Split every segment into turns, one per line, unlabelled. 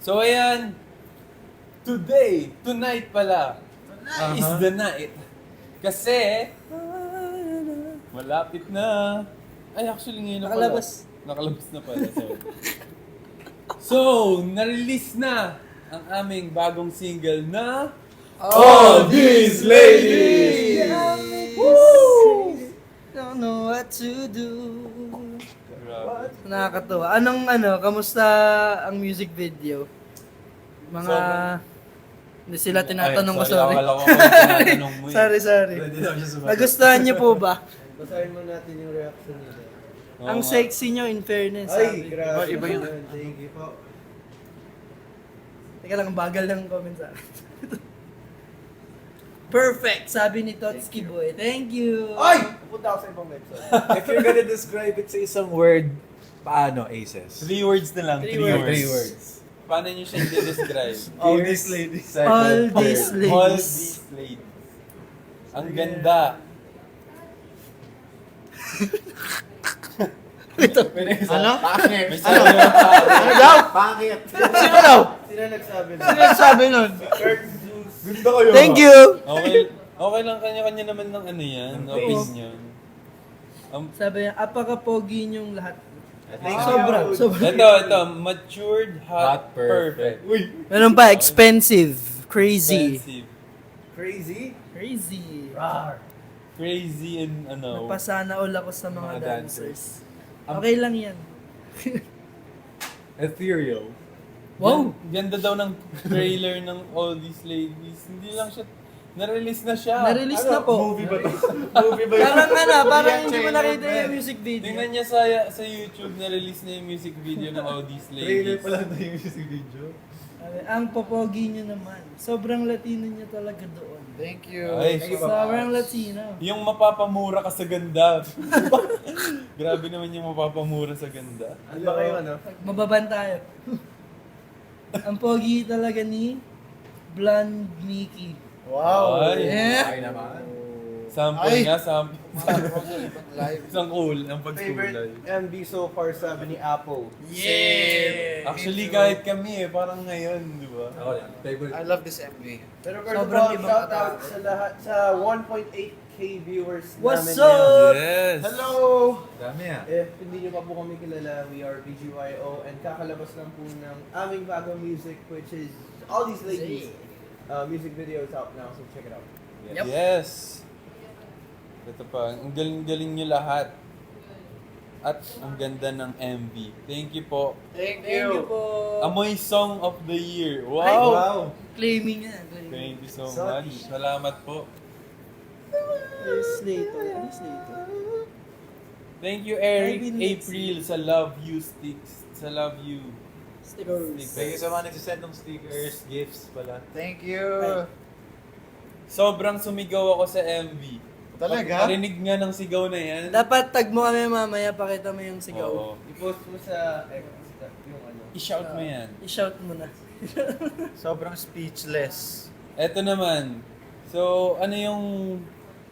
So ayan, tonight pala, is the night. Kasi, malapit na. Ay, actually ngayon na pala. Nakalabas na pala. Sorry. So, na-release na ang aming bagong single na All These Ladies!
Woo! Don't know what to do.
Grabe.
Nakakatuwa. Kamusta ang music video? Hindi sila tinatanong ko, sorry.
Akala ko tinatanong mo eh.
Sorry.
Pwede daw siya sumagot.
Nagustuhan niyo po ba?
Basahin mo natin yung reaction nila.
Oo
Ang
nga.
sexy niyo, in fairness.
Ay,
sabi.
grabe.
Iba yung-
Thank you po.
Teka lang, ang bagal ng comment sa akin. Perfect, sabi ni Totski Boy. Thank you.
Ay! Pupunta ako sa ibang website.
If you're gonna describe it sa isang word, paano, Aces?
3 words na lang.
Three
3
words.
words. Paano nyo siya i-describe?
All these ladies.
All these ladies.
All these ladies. Ang ganda.
Ano? Pangit.
May sabi na
Ano daw? Pangit. Sino daw?
Sino nagsabi na?
Sino nagsabi nun?
Kurt Zeus.
Ganda kayo.
Thank you.
Okay lang, kanya-kanya naman ng ano yan,
Ng
opinion.
Sabi niya, apaka-pogi niyong lahat.
Thank
Sobra.
you.
Ito, matured, hot, perfect.
Uy.
Meron pa, expensive, crazy.
Expensive.
Crazy.
Crazy.
Rar.
Crazy and ano.
Napasana all ako sa mga
Mga
dancers. Okay lang yan.
Ethereal.
Wow!
Ganda daw ng trailer ng All These Ladies. Hindi lang siya, na-release na siya.
Na-release na po.
Movie ba to? Movie ba yun?
Parang hindi mo nakita yung music video.
Tingnan niya sa YouTube, na-release na yung music video ng All These
Trailer
Ladies.
pa lang na yung music video.
Ang popogi niyo naman. Sobrang Latino niyo talaga doon.
Thank you.
Ay,
Sobrang Latino.
yung mapapamura ka sa ganda. Grabe naman yung mapapamura sa ganda.
Ano ba kayo ano?
Mababan tayo. Ang pogi talaga ni Blonde Mickey.
Wow.
Ay.
Ay naman.
Sample
Ay.
nga, sample.
Live.
Isang cool, ang
Favorite
pagkulay.
MV so far sabi ni Apple.
Yeah!
Actually, kahit kami parang ngayon, di ba?
Favorite. I love this MV.
Pero first of
Sobrang
all,
ibang
shout out
atake.
sa lahat, sa 1.8k viewers
What's
namin
up?
ngayon.
Yes!
Hello!
Dami ah.
If hindi nyo pa po kami kilala, we are BGYO and kakalabas lang po ng aming bagong music which is All These Ladies. Music video is out now, so check it out.
Yep.
Yes! Ito pa, ang galing-galing nyo lahat. At ang ganda ng MV. Thank you po.
Thank
Thank you po.
Amoy Song of the Year. Wow!
Ay,
Wow!
Claiming yan. Claiming.
Thank you so
Sorry.
much. Salamat po.
Slater.
Thank you, Eric,
Ivy Nixon.
April, sa Love You Sticks. Sa Love You.
Stickers.
Thank you sa mga nagsisend ng stickers, gifts pala. Thank you.
Sobrang sumigaw ako sa MV.
Talaga?
Narinig nga ng sigaw na yan.
Dapat tag mo kami mamaya, pakita mo yung sigaw.
Oo.
I-post mo sa X yung ano.
I-shout mo yan.
I-shout mo na.
Sobrang speechless.
Eto naman. So, ano yung...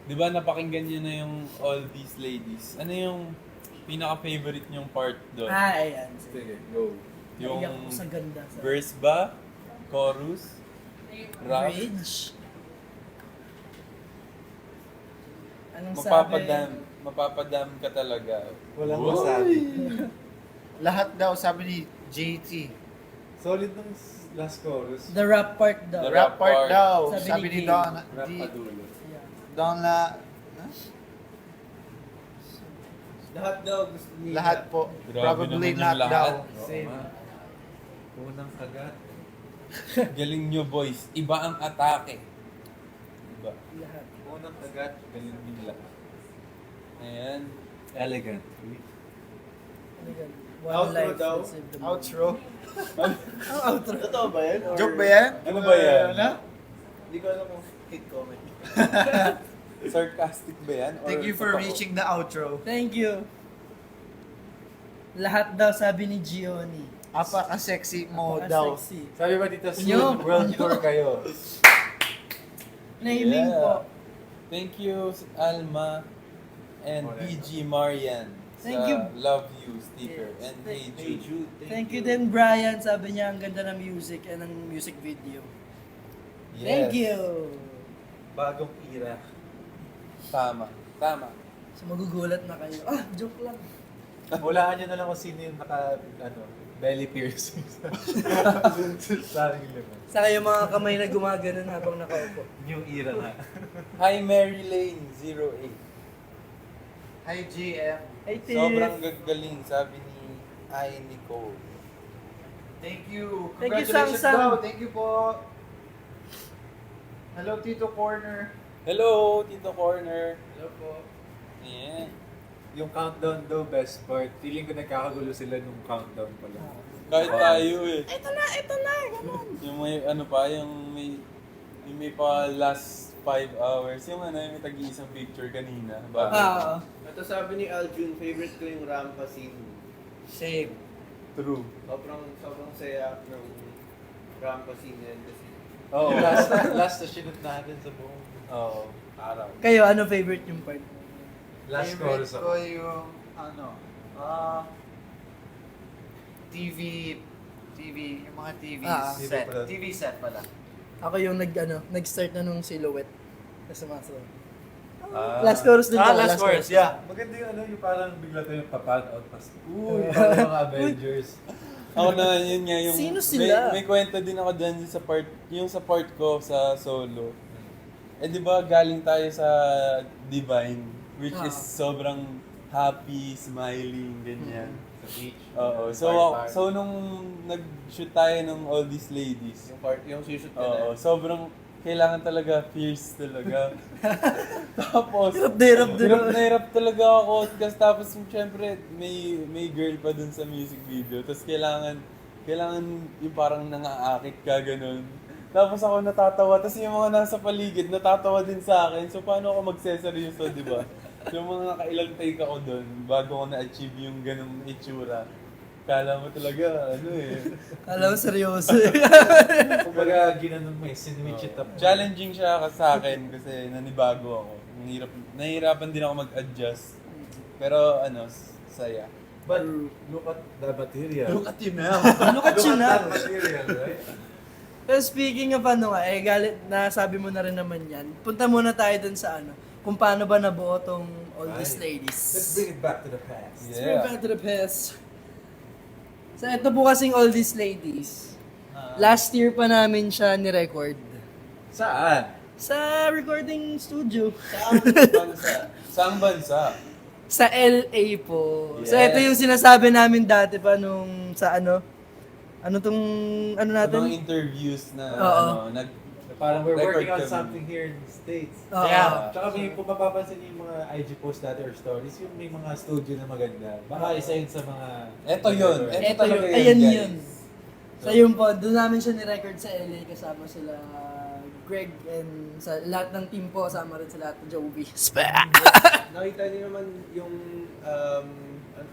Di ba napakinggan nyo na yung All These Ladies? Ano yung pinaka-favorite nyong part doon?
Ayan.
Sige, go.
Yung
Iyak ko sa ganda.
verse ba? Chorus? Rap?
Bridge. Anong
Mapapadam ka talaga.
Walang
Uy!
masabi. Lahat daw sabi ni JT.
Solid ng last chorus.
The rap part daw.
The
Rap part daw.
Sabi
Sabi
ni
ni
Jay.
Don.
Rap padulo.
Yeah.
Don la...
Lahat daw gusto nila.
Lahat po.
Grabe
Probably
naman yung
not
lahat.
daw.
Same.
Unang kagat.
Galing nyo, boys. Iba ang atake. Iba.
Lahat.
Unang kagat.
Galing nila. Ayan.
Elegant.
Ano yan?
Outro
life
daw.
will save the world.
Outro.
Ang outro.
Totoo ba yan? Or-
Joke ba yan?
Ano ba yan?
Ano?
Hindi ko alam kung hate comment.
Sarcastic ba yan? Or
Thank you for
totoo?
reaching the outro.
Thank you. Lahat daw sabi ni Gioni.
Apaka-sexy mo daw.
Sexy.
Sabi ba dito,
Nyo?
soon world tour kayo.
Naming
Yeah.
po.
Thank you, Alma and
Moreno.
BG Marian.
Thank
sa
you.
Love You sticker.
Yes.
And Hey
Hey
Jude.
Jude,
Thank you din, Brian. Sabi niya, ang ganda ng music and ng music video. Thank
Yes.
you.
Bagong era.
Tama. Tama.
So magugulat na kayo. Ah, joke lang.
Hulaan nyo na lang kung sino yung belly piercing sa aking limon.
Saka yung mga kamay na gumaganon habang nakaupo.
New era nga.
Hi Mary Lane 08.
Hi GM.
Hey, Tiff.
Sobrang gagaling, sabi ni I. Nicole.
Thank you.
Thank you,
Congratulations
Sang Sang.
daw. Thank you po. Hello, Tito Corner.
Hello, Tito Corner.
Hello po.
Yeah.
Yung countdown daw, best part. Feeling ko nagkakagulo sila nung countdown pa lang.
Kahit tayo eh.
Ito na, ganun.
Yung may ano pa, yung may pa last 5 hours. Yung ano, yung may tag-iisang picture kanina. Bago.
Ah,
Ito sabi ni Aljun, favorite ko yung rampa scene.
same.
True.
Sobrang saya ng rampa scene na yun kasi.
Oo, last na sinunod natin sa buong araw.
Kayo, ano favorite yung part?
Last
Favorite
chorus
ko
ako.
yung, TV, yung mga TV
Ah.
set.
TV pala.
TV set pala.
Ako yung nag-start na nung silhouette. Kasi sumasaw.
Ah.
Last chorus din ako,
Last chorus, yeah.
Maganda yung parang bigla tayong papan out pas. Uy, parang mga Avengers.
Ako na, yun nga yung...
Sino sila?
May kwento din ako dyan yung sa part ko sa solo. Eh di ba galing tayo sa Divine, which is sobrang happy, smiling, ganyan.
Sa beach.
Oo. So nung nag-shoot tayo ng All These Ladies,
Yung shoot ka
oo,
na.
sobrang kailangan talaga fierce talaga. Tapos,
Hirap din.
hirap na hirap talaga ako. Tapos syempre, may girl pa dun sa music video. Tapos kailangan yung parang nangaakit ka, ganun. Tapos ako natatawa. Tapos yung mga nasa paligid, natatawa din sa akin. So paano ako magseseryoso, di ba? Yung mga nakailang take ako dun, bago ko na-achieve yung ganung itsura. Kala mo talaga,
Alam mo, seryoso eh.
Kumbaga, ginanon mo sinwitch it up.
Challenging siya sa akin kasi nanibago ako. Nahihirapan din ako mag-adjust. Pero saya.
But look at the material.
Look at you now.
Look at you now.
the material, right?
Pero speaking of nasabi mo na rin naman yan. Punta muna tayo dun sa kung paano ba nabuo tong All These Ladies.
Let's bring it back to the past.
Let's bring back to the past. So ito po kasing All These Ladies. Last year pa namin siya ni-record.
Saan?
Sa recording studio.
Saang bansa?
Sa LA po. So
Yes.
ito yung sinasabi namin dati pa nung sa ano tong
Sa
natin?
mga interviews na
Oo.
Parang we're
Record
working on
kami.
something here in the States.
Oo.
Yeah.
Tsaka kung mapapansin niyo yung mga IG post natin or stories, yung may mga studio na maganda. Baka isa yun sa mga...
Ito yun.
Ito
talaga
yun. Ayan
guys.
yun. So yun po, doon namin siya ni-record sa LA kasama sila Greg and sa lahat ng team po, kasama rin sila at Joby.
Nakita niyo naman yung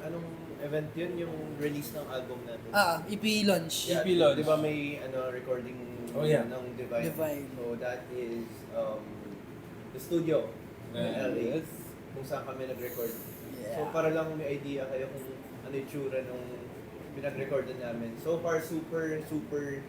anong event yun, yung release ng album natin.
EP launch.
EP launch.
Di ba may recording
Oh, yeah.
ng Divine?
Divine.
So that is the studio in LA.
Yes.
Kung saan kami nag-record.
Yeah.
So para lang may idea kayo kung ano yung tsura nung pinag-recordan namin. So far, super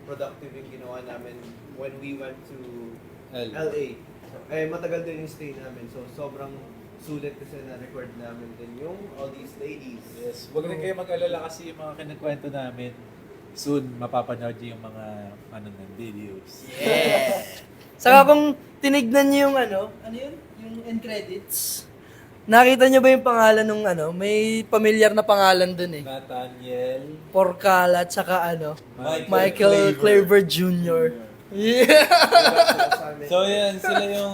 productive yung ginawa namin when we went to LA. Eh, matagal din yung stay namin. So sobrang sulit kasi na-record namin din yung All These Ladies.
Yes. Huwag rin kayo mag-alala kasi yung mga kinakwento namin, soon mapapanood niyo yung mga videos.
Yeah. Saka kung tinignan niyo yung ano yun? Yung end credits. Nakita niyo ba yung pangalan nung may pamilyar na pangalan dun eh.
Nathaniel.
Porcala at saka
Claver.
Michael Claver Jr. Yeah.
So yan, sila yung...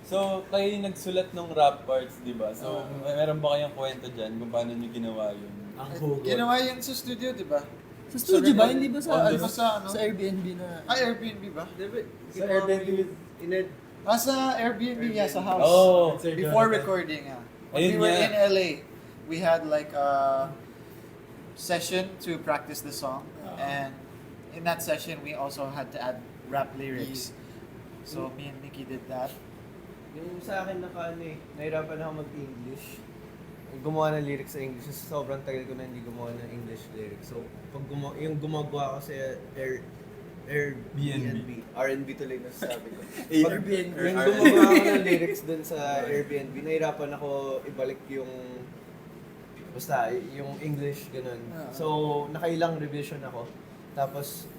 so kayo yung nagsulat ng rap parts, di ba? So meron ba kayong kwento dyan kung paano nyo ginawa yun?
Ang hugot.
Ginawa yan sa studio, di ba?
Sa studio ba? Hindi ba sa,
Di ba sa
sa Airbnb na...
Airbnb ba?
Sa Airbnb.
Sa Airbnb, yeah, sa house.
Oh,
Sir
Before
Jonathan.
recording, When
Ayun
we were
nga.
in LA, we had like a session to practice the song. And in that session, we also had to add rap lyrics. So me and Nikki did that.
Yung sa akin nahirapan ako mag-English. gumawa ng lyrics sa English. Kasi sobrang tagal ko na hindi gumawa ng English lyrics. So, pag yung gumagawa ko sa Airbnb. R&B tuloy na sabi ko.
Airbnb.
Yung gumagawa ko ng lyrics dun sa Airbnb, nahirapan ako ibalik yung basta, yung English, ganun. So, nakailang revision ako. Tapos,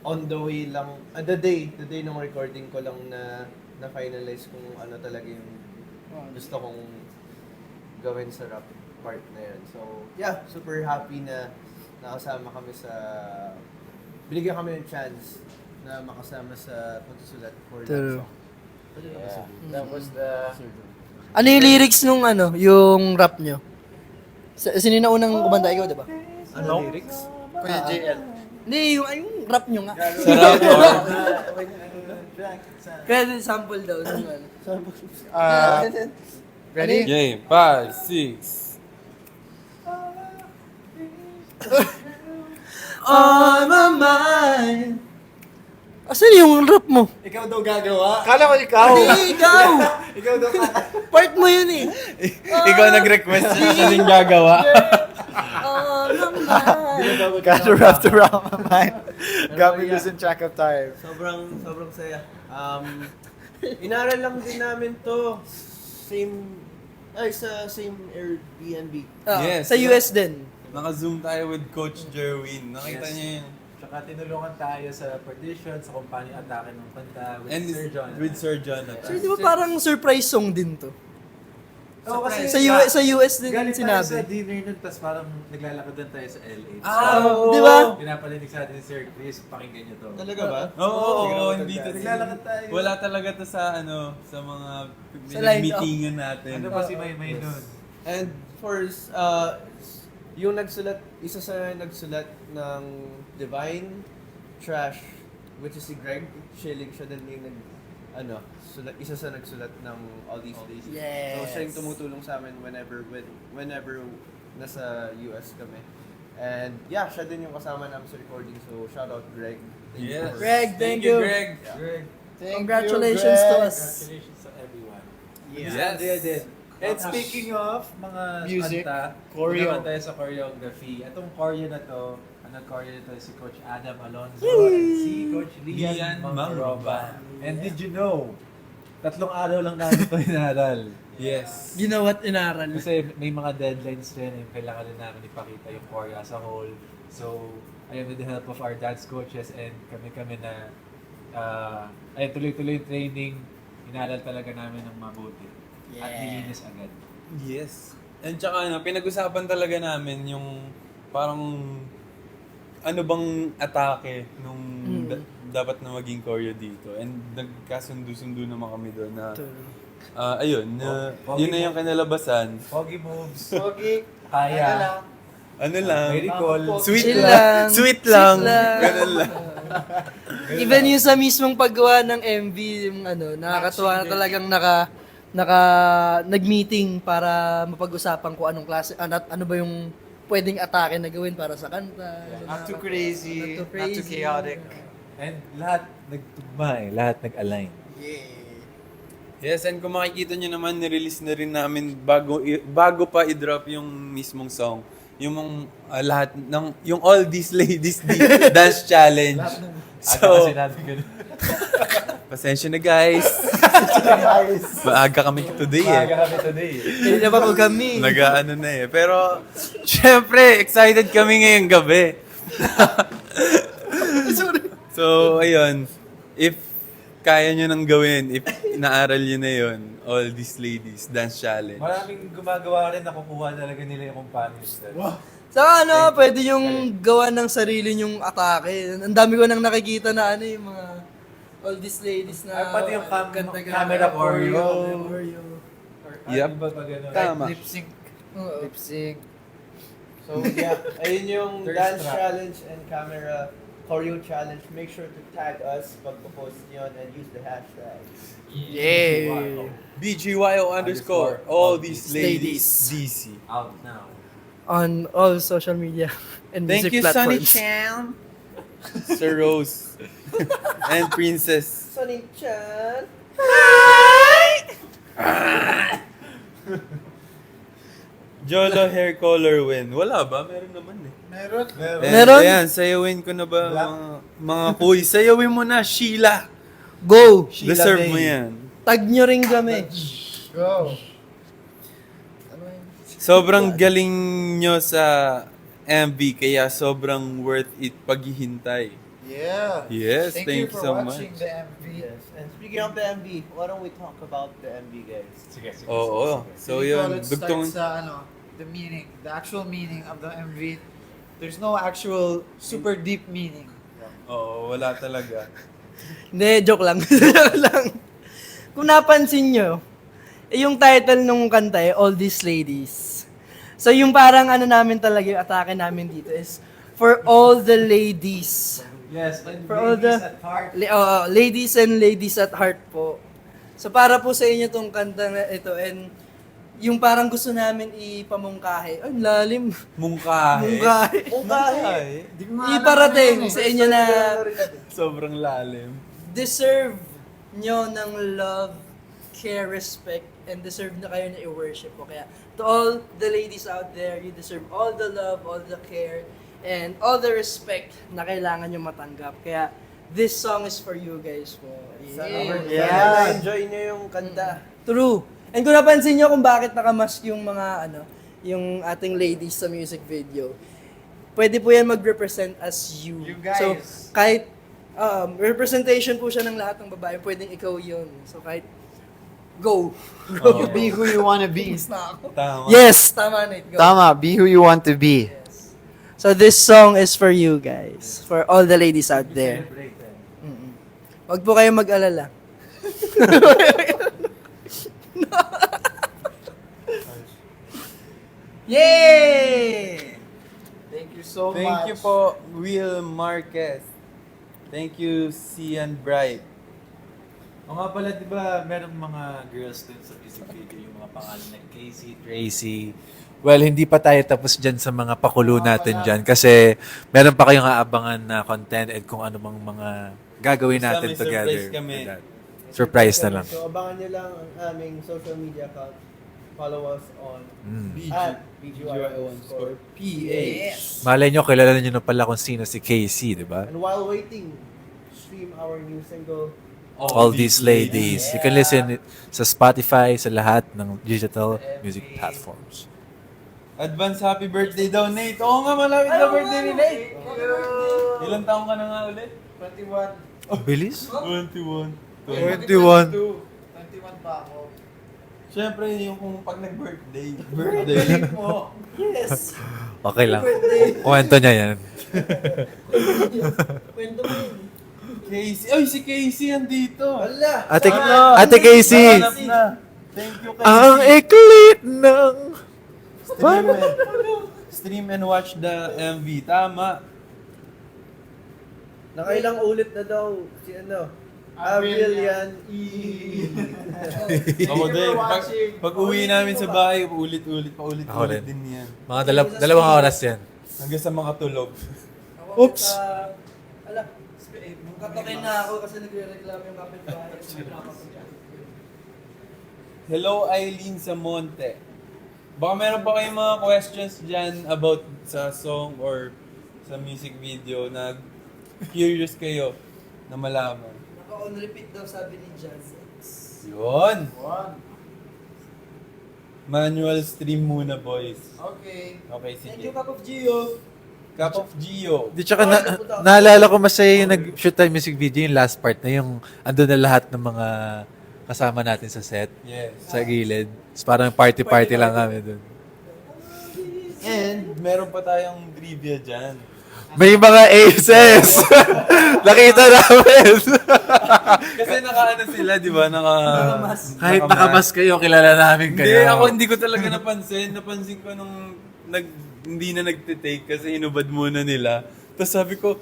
on the way lang, the day ng recording ko lang na finalize kung ano talaga yung gusto kong gawin sa rap part na yun. So, yeah, super happy na nakasama kami binigyan kami ng chance na makasama sa pagsusulat for that
True.
song.
Yeah, that was the...
Ano yung lyrics nung yung rap nyo? Sino yung naunang kumanta? Ikaw, diba?
Ano lyrics?
Kuya JL.
Hindi, yung rap nyo nga.
Sarap or...
Kaya sample daw. Nung,
Ready?
Game, 5, 6.
On my mind. Asan yung rap mo?
Ikaw daw gagawa? Kala ko ikaw!
Hindi, ikaw!
Ikaw daw
Part mo yun eh.
Ikaw nag-request siya din gagawa.
On my mind.
Gotta wrap around my mind. Got me losing track of time.
Sobrang saya. Inaral lang din namin to. Sa same Airbnb.
Yes.
Sa US din.
Naka-zoom tayo with Coach Jerwin. Nakita
Yes.
niyo yun.
Tsaka tinulungan tayo sa partition, sa kung paano yung atake ng kanta with
And
Sir John.
with Sir Jonathan.
So, di ba parang surprise song din to?
Oo, kasi
Sa US din
galing tayo sa
sinabi.
dinner nun, tapos parang naglalakad din tayo sa LA.
Oo.
Di ba?
Pinapalinig sa atin ni Sir Chris, pakinggan nyo to.
Talaga ba?
Oo, hindi to.
Naglalakad tayo.
Wala talaga to sa sa mga
Sa line-up.
meetingan natin.
Ano pa si Maymay nun?
And yung isa sa nagsulat ng Divine Trash, which is si Greg Schilling, siya din yung isa sa nagsulat ng All These Days.
Yes.
So siya yung tumutulong sa amin whenever nasa US kami. And yeah, siya din yung kasama namin sa recording. So shout out Greg. Thank you
Yes.
for-
Greg, thank you.
Greg.
Congratulations to us.
Congratulations to everyone.
Yes.
Andrea din. And speaking of mga
Music,
kanta,
choreo.
naman tayo sa choreography. Itong choreo na to, ang nag-choreo nito si Coach Adam Alonzo and si Coach Lian
Lian
Mangroba. And did you know, 3 araw lang namin ito inaral.
Yes.
Ginawa't inaral.
Kasi may mga deadlines rin, yung kailangan rin namin ipakita yung choreo as a whole. So, ayun, with the help of our dance coaches and kami na ayun, tuloy-tuloy yung training, inaral talaga namin ng mabuti. At nilinis agad.
Yes. And tsaka pinag-usapan talaga namin yung parang ano bang atake nung dapat na maging choreo dito. And nagkasundo-sundo naman kami doon na ayun, yun na yung kinalabasan.
Foggy moves,
Pogi.
kaya,
Ano lang,
may recall.
sweet
Chill
lang.
lang.
Sweet lang.
Sweet lang.
Ganun lang.
Even yung sa mismong paggawa ng MV, yung nakakatuwa na talagang nag-meeting para mapag-usapan kung anong klase, ano ba yung pwedeng atake na gawin para sa kanta.
Not too crazy, not too chaotic.
And lahat nagtugma lahat nag-align.
Yes, and kung makikita nyo naman, nirelease na rin namin bago pa i-drop yung mismong song. Yung lahat ng yung All These Ladies Dance Challenge. So,
Sinabi ko
pasensya na guys. Maaga kami today
kami today.
Hindi na pa po kami.
Nag-ano na Pero, syempre, excited kami ngayong gabi. So, ayun. If kaya nyo nang gawin, if inaaral nyo na yun, All These Ladies Dance Challenge.
Maraming gumagawa rin, nakukuha talaga nila yung kung paano yung steps.
Saka pwede yung gawa ng sarili nyong atake. Ang dami ko nang nakikita na yung mga All These Ladies na
Ay, pati yung
ganda-ganda.
camera choreo.
Choreo.
Yep.
Ano ba pag ano?
Tama.
Lip sync.
Oo.
Lip sync.
So yeah, ayun yung
Thirst
dance
trap.
challenge and camera choreo challenge. Make sure to tag us pag post yun and use the hashtag.
Yeah.
BGYO _ All These Ladies
Ladies.
DC.
Out now.
On all social media and
Thank
music
you, Sunny
platforms.
Chan. Sir Rose. And Princess.
Sunny Chan!
Jolo hair color win. Wala ba? Meron naman eh.
Meron.
Meron?
Ayan, sayawin ko na ba mga kuy? Sayawin mo na, Sheila.
Go!
Deserve mo yan.
Tag nyo rin kami.
Go.
Sobrang galing nyo sa MV, kaya sobrang worth it paghihintay.
Yeah.
Yes,
Thank
thank
you
you
for
so
watching
much.
the MV.
Yes. And speaking of the MV, why don't we talk about the MV, guys?
Sige, sige.
Oo. So
Dito,
yun,
let's start
dugtong...
sa the meaning, the actual meaning of the MV. There's no actual super deep meaning.
Oo, wala talaga.
Hindi, joke lang. Joke lang. Kung napansin nyo, yung title nung kanta All These Ladies. So yung parang ano namin talaga, yung atake namin dito is for all the ladies.
Yes, and
For all the
at heart.
ladies and ladies at heart po. So para po sa inyo tong kanta na ito and yung parang gusto namin ipamungkahi. Ay, lalim.
Mungkahe.
Mungkahi.
Mungkahe.
Iparating sa inyo na
Sobrang lalim.
deserve nyo ng love, care, respect, and deserve na kayo na i-worship po. Kaya to all the ladies out there, you deserve all the love, all the care, and all the respect na kailangan nyo matanggap. Kaya this song is for you guys po.
Yeah. Enjoy nyo yung kanta.
True. And kung napansin nyo kung bakit nakamask yung mga yung ating ladies sa music video, pwede po yan mag-represent as you.
You guys.
So, kahit representation po siya ng lahat ng babae, pwedeng ikaw yun. So, kahit go.
You be who you want to be.
Tama.
Yes! Tama, Nate. Go.
Tama, be who you want to be.
So, this song is for you guys. For all the ladies out there. Huwag po kayong mag-alala. Yay!
Thank you so much.
Thank you po, Will Marquez. Thank you, Cian Bright.
O nga pala, di ba, merong mga girls dun sa music video, yung mga pangalan na Casey, Tracy. Well, hindi pa tayo tapos dyan sa mga pakulo natin dyan kasi meron pa kayong aabangan na content and kung ano mang mga gagawin
Basta
natin
may
together.
surprise kami.
with that. Surprise na lang.
So, abangan nyo lang ang aming social media account. Follow us on at BGY_PH.
Malay nyo, kilala nyo na pala kung sino si Casey, di ba?
And while waiting, stream our new single.
All These Ladies. You can listen sa Spotify, sa lahat ng digital music platforms.
Advance happy birthday daw, Nate. Oo nga, malapit na birthday ni Nate. Ilang taong ka na nga ulit?
21.
Bilis?
21.
21.
21 pa ako.
Siyempre, yung kung pag nag-birthday.
mo.
Yes!
Okay lang. Kwento niya yan.
Kwento mo yun.
Casey. Ay, si Casey andito.
Wala!
Ate Casey!
Nahanap na. Thank you, Casey.
Ang iklit ng...
Stream and watch the MV. Tama.
Nakailang ulit na daw si Avril yan.
Ako din. Pag uwi namin sa bahay,
Ako
paulit-ulit
rin.
din yan.
Mga dalawang oras yan.
Hanggang sa mga tulog.
Oops! Ala, katakin na ako kasi nagre-reklamo yung kapitbahay.
Hello, Eileen Samonte. Baka meron pa kayong mga questions dyan about sa song or sa music video na curious kayo na malaman.
Naka-on repeat daw sabi ni Jazz.
Yun! Manual stream muna, boys.
Okay.
Okay, sige.
Thank you, Cup of Gio.
Cup of Gio.
Di tsaka naalala ko masaya yung nag-shoot tayo music video, yung last part na yung andun na lahat ng mga kasama natin sa set,
Yes.
sa gilid. So, parang party-party lang kami dun.
And meron pa tayong trivia dyan.
May mga aces! Nakita namin!
Kasi naka-ano sila, di ba?
Kahit nakamas kayo, kilala namin
Hindi,
kayo.
ako hindi ko talaga napansin. Napansin ko nung hindi na nagtitake kasi inubad muna nila. Tapos sabi ko,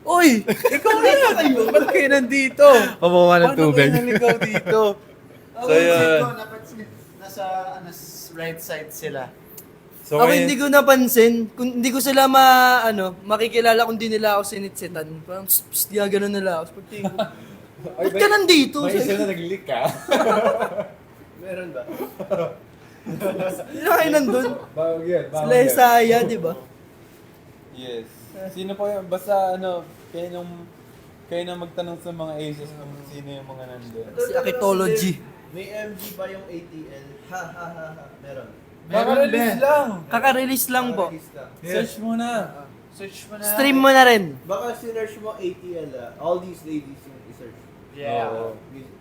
Uy! Ikaw na kayo! Ba't kayo nandito?
Kumuha ng
Paano
tubig.
kayo naligaw dito?
Ako,
So, yun.
napansin, nasa right side sila.
So,
Ako
ngayon-
hindi ko napansin. Kung hindi ko sila makikilala kung di nila ako sinitsitan. Parang psst, gano'n nila ako. Pagtingin ko, ba't ka nandito?
May isa na nag-leak ka.
Meron ba?
Sino kayo nandun?
Bawag yan, bawag
Sila
yan.
Isaiah, di ba?
Yes. Sino pa yun? Basta kayo na magtanong sa mga aces kung sino yung mga nandun.
Si Akitology.
May MG ba yung ATL? Ha ha ha ha. Meron.
Kaka-release lang!
Kaka-release lang po.
Release lang.
Search mo na.
Search mo na.
Stream mo na rin.
Baka sinerch mo ATL All These Ladies yung isearch.
Yeah.
Oo.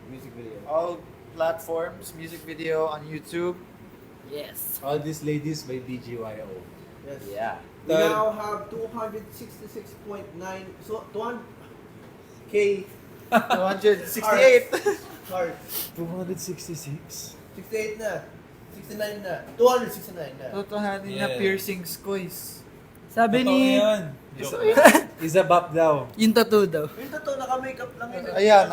Music video.
All platforms, music video on YouTube.
Yes.
All These Ladies by BGYO.
Yes.
Yeah.
We now have 266.9, so 200K
268.
hearts.
266?
68 na. 69 na. 269 na.
Totohanin na
Yes.
piercings ko is.
Sabi
Totoo
ni...
yan.
Isa bap daw.
Yung tattoo daw.
Yung totoo, naka-makeup lang yun.
Ayan,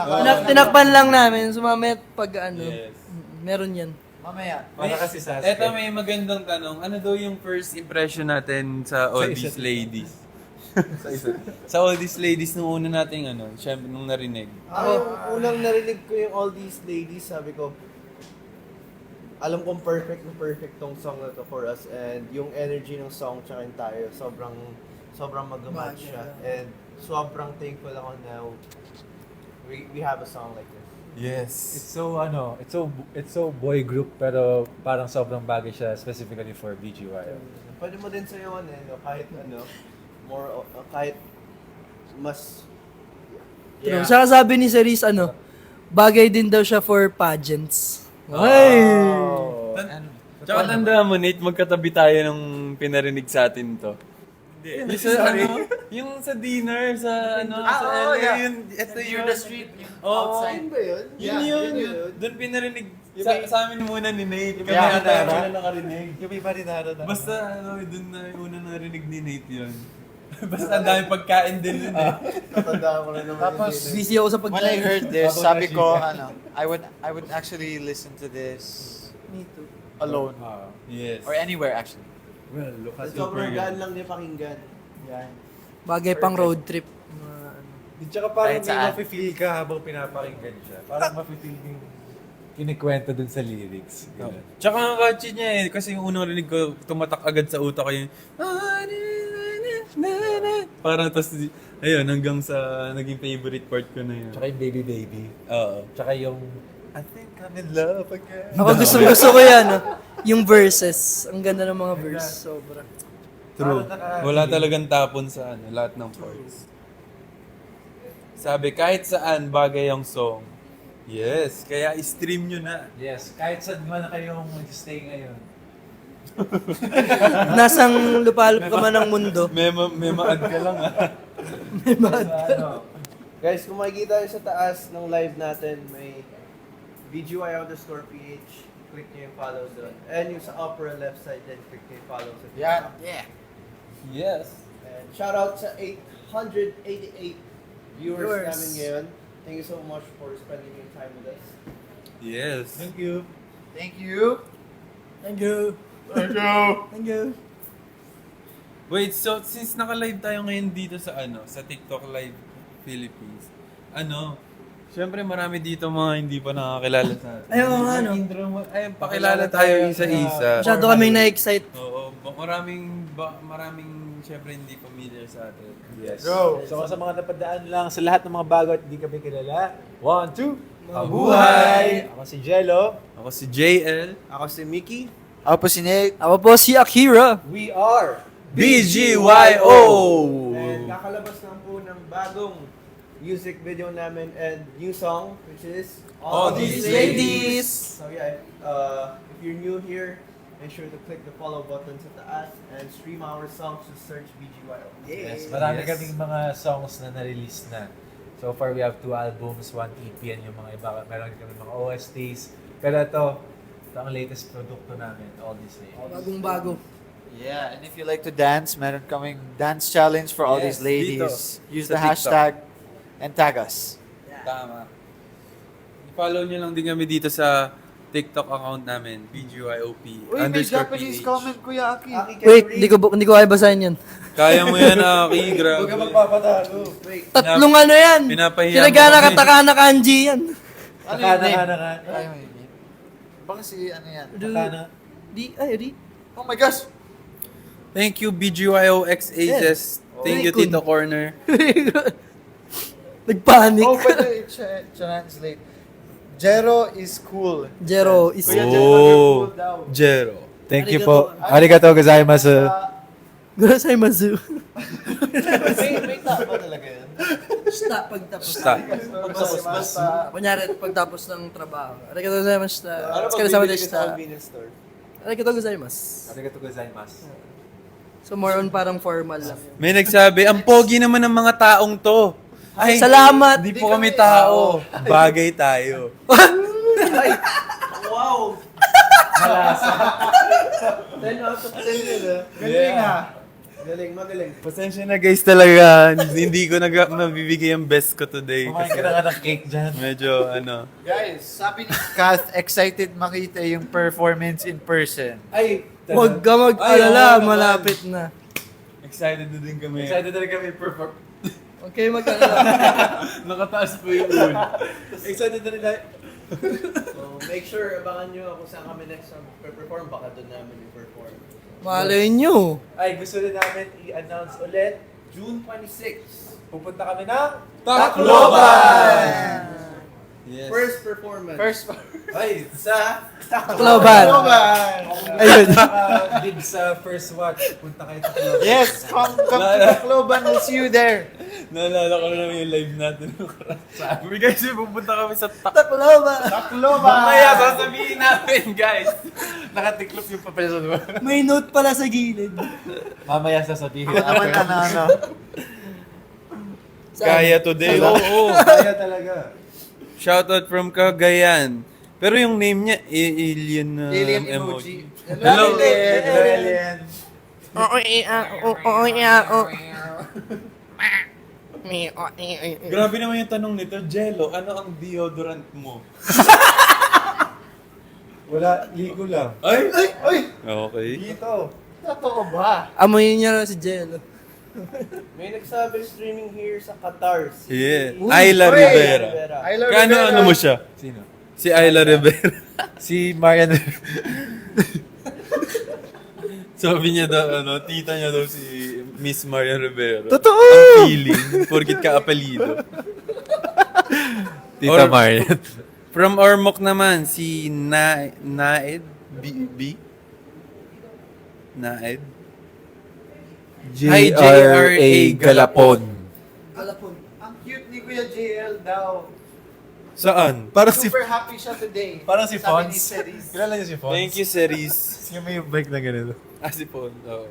Tinakpan lang namin. Sumamit pag ano.
Yes.
Meron yan.
Mamaya.
Para kasi Sasuke.
Eto may magandang tanong. Ano daw yung first impression natin sa All These Ladies? sa All These Ladies nung una nating syempre nung narinig.
Yung unang narinig ko yung All These Ladies, sabi ko, alam kong perfect na perfect tong song na to for us, and yung energy ng song tsaka yung tayo, sobrang mag-match siya, and sobrang thankful ako na we have a song like this.
Yes.
It's so boy group pero parang sobrang bagay siya specifically for BGYO.
Pwede mo din sayawan kahit kahit mas
True. Saka sabi ni Cerise, bagay din daw siya for pageants. Ay!
Tsaka tandaan mo, Nate, magkatabi tayo nung pinarinig sa atin to. Yung sa, yung sa dinner, sa sa LA,
yeah.
Ito
Near
yun.
the street.
outside ba yun?
Yun. Doon pinarinig, sa amin muna ni Nate. Kami
Yeah,
ata yung
Nara.
una nakarinig.
Yung may marinara na.
Basta, doon na yung una narinig ni Nate yun. Basta ang dami pagkain din yun eh.
Natandaan ko na naman
Tapos,
yung
Busy ako sa
when I
pagkain.
heard this,
Habang
sabi ko,
nasiga.
I would actually listen to this
Me too.
alone.
Yes.
Or anywhere, actually.
Well, look at
sobrang gaan lang niya pakinggan.
Yan.
Bagay pang road trip. Mga ano.
Tsaka parang
Kahit
may
saan.
mafe-feel ka habang pinapakinggan siya. Parang mafe-feel yung kinikwento dun sa lyrics. Ganun.
Tsaka ang catchy niya eh, kasi yung unang rinig ko, tumatak agad sa utak ko yung parang tas, ayun, hanggang sa naging favorite part ko na yun.
Tsaka yung baby baby.
Oo.
Tsaka yung I think I'm in love again.
Ako gusto ko yan. Yung verses. Ang ganda ng mga verse. Sobra.
True.
Parang naka-
Wala talagang tapon sa lahat ng parts. Sabi, kahit saan bagay ang song. Yes, kaya i-stream nyo na.
Yes, kahit saan man kayong mag-stay ngayon.
Nasang lupalop ka man ng mundo.
May ma-add ka lang ah.
Sa
Guys, kung makikita nyo sa taas ng live natin, may BGY_PH. Click nyo yung follow doon. And yung sa upper left side din, click nyo yung follow sa
Yan.
Yeah.
Yes.
And shout out sa 888 viewers namin ngayon. Thank you so much for spending your time with us.
Yes.
Thank you.
Thank you.
Thank you. Thank you.
Wait, so since naka-live tayo ngayon dito sa sa TikTok Live Philippines, syempre marami dito mga hindi pa nakakilala sa atin.
Ayaw nga, no?
Intro mo, pakilala tayo isa-isa.
Masyado kaming na-excite.
Oo, maraming syempre hindi familiar sa atin.
Yes.
Go.
So sa mga napadaan lang, sa lahat ng mga bago at hindi kami kilala, 1, 2,
Mabuhay!
Ako si Jello.
Ako si JL.
Ako si Mickey.
Ako po si Nick.
Ako po si Akira.
We are
BGYO!
And kakalabas lang po ng bagong music video namin and new song, which is
All These Ladies.
So yeah, if you're new here, make sure to click the follow button sa taas and stream our songs to search BGYO.
Yes, marami
Yes.
kaming mga songs na na-release na. So far, we have 2 albums, 1 EP, and yung mga iba, meron kami mga OSTs. Pero ito ang latest produkto namin, All These Ladies.
Bagong-bago.
Yeah, and if you like to dance, meron kaming dance challenge for all
Yes,
these ladies.
dito,
Use
sa
the
TikTok.
hashtag and tag us.
Tama. I-follow nyo lang din kami dito sa TikTok account namin, BGYOP.
Uy, may Japanese comment, Kuya Aki.
Aki, can
Wait,
you read?
hindi ko kaya basahin yan.
Kaya mo yan, Aki. Grabe.
Huwag ka magpapatalo.
Wait,
Tatlong ano yan.
Pinapahiya
Sinagana
mo kami.
katakana kanji yan.
Ano yung name?
Nakana.
Ayaw mo yung name. Baka si ano yan?
Nakana.
Ri.
Oh my gosh!
Thank you, BGYOX Aces. Thank you,
Very
Tito
good.
Corner.
Nagpanic.
Oh, pwede translate. Jero is cool.
Jero is...
Kuya
Oh.
Jero, you're cool daw.
Jero.
Thank you
Arigato.
po. Arigato gozaimasu.
Gozaimasu.
May tama talaga yan.
Sta, pagtapos.
Sta.
Kunyari, pagtapos ng trabaho. Arigato gozaimasu.
Ano pag
Tsukare-sama
bibili ka
deshita.
sa convenience store?
Arigato gozaimasu.
Arigato gozaimasu.
So more on parang formal lang yun.
May nagsabi, ang pogi naman ng mga taong to. Ay,
Salamat!
Hindi po kami tao. Bagay tayo.
Wow! 10 out of 10 yun ah.
Galing ha.
Galing, magaling.
Pasensya na guys talaga. Hindi ko mabibigay ang best ko today.
Kumain ka na nga ng cake dyan.
Medyo
Guys, sabi ni Kath, excited makita yung performance in person.
Ay,
Huwag ka
Ay, oo
mag-alala,
naman.
malapit na.
excited na din kami.
excited na rin kami perform.
Okay, mag-alala.
Nakataas po yung ulo.
Excited na rin tayo.
So, make sure, abangan nyo kung saan kami next perform. Baka doon namin i-perform.
Malay nyo.
Ay, gusto rin namin i-announce ulit.
June 26.
Pupunta kami ng
Tacloban! Yes.
First performance.
Ay, sa
Tacloban. Ayun.
Did sa first watch, punta kayo sa Tacloban.
Yes, come to Tacloban, we'll see you there.
naalala ko na naman yung live natin. Sabi guys, pupunta kami sa
Tacloban.
Tacloban!
Mamaya, sasabihin namin guys. Nakatiklop yung papel sa diba?
May note pala sa gilid.
Mamaya sasabihin
Ako naman
namin.
Kaya today. Oo.
Kaya talaga.
Shoutout from Cagayan. Pero yung name niya, alien
Alien emoji.
Hello.
Alien.
Grabe naman yung tanong nito, Jello, ano ang deodorant mo?
Wala, ligo lang.
Ay!
Ay!
Okay.
Dito. Totoo ba?
Amoyin niya na si Jello.
May nagsabi streaming here sa Qatar. Si
Yeah.
Uy,
Ayla
Uy!
Rivera.
Ayla
Kano
Rivera.
ano mo siya?
Sino?
Si Ayla Rivera.
Si Marian.
Sabi niya daw, tita niya daw si Miss Maria Rivera.
Totoo!
Ang feeling, porkit ka apelido.
Tita
Or-
Marian.
From Ormoc naman, si Naed B? Naed?
J.R.A. Galapon.
Alapon.
Ang cute ni Kuya JL daw.
Saan?
Parang
Super happy siya today.
Parang si
Sabi ni
Fonz.
Ceris.
Kilala niyo si Fonz?
Thank you, Ceris.
Yung may bike na ganito.
Si Pon. Oh.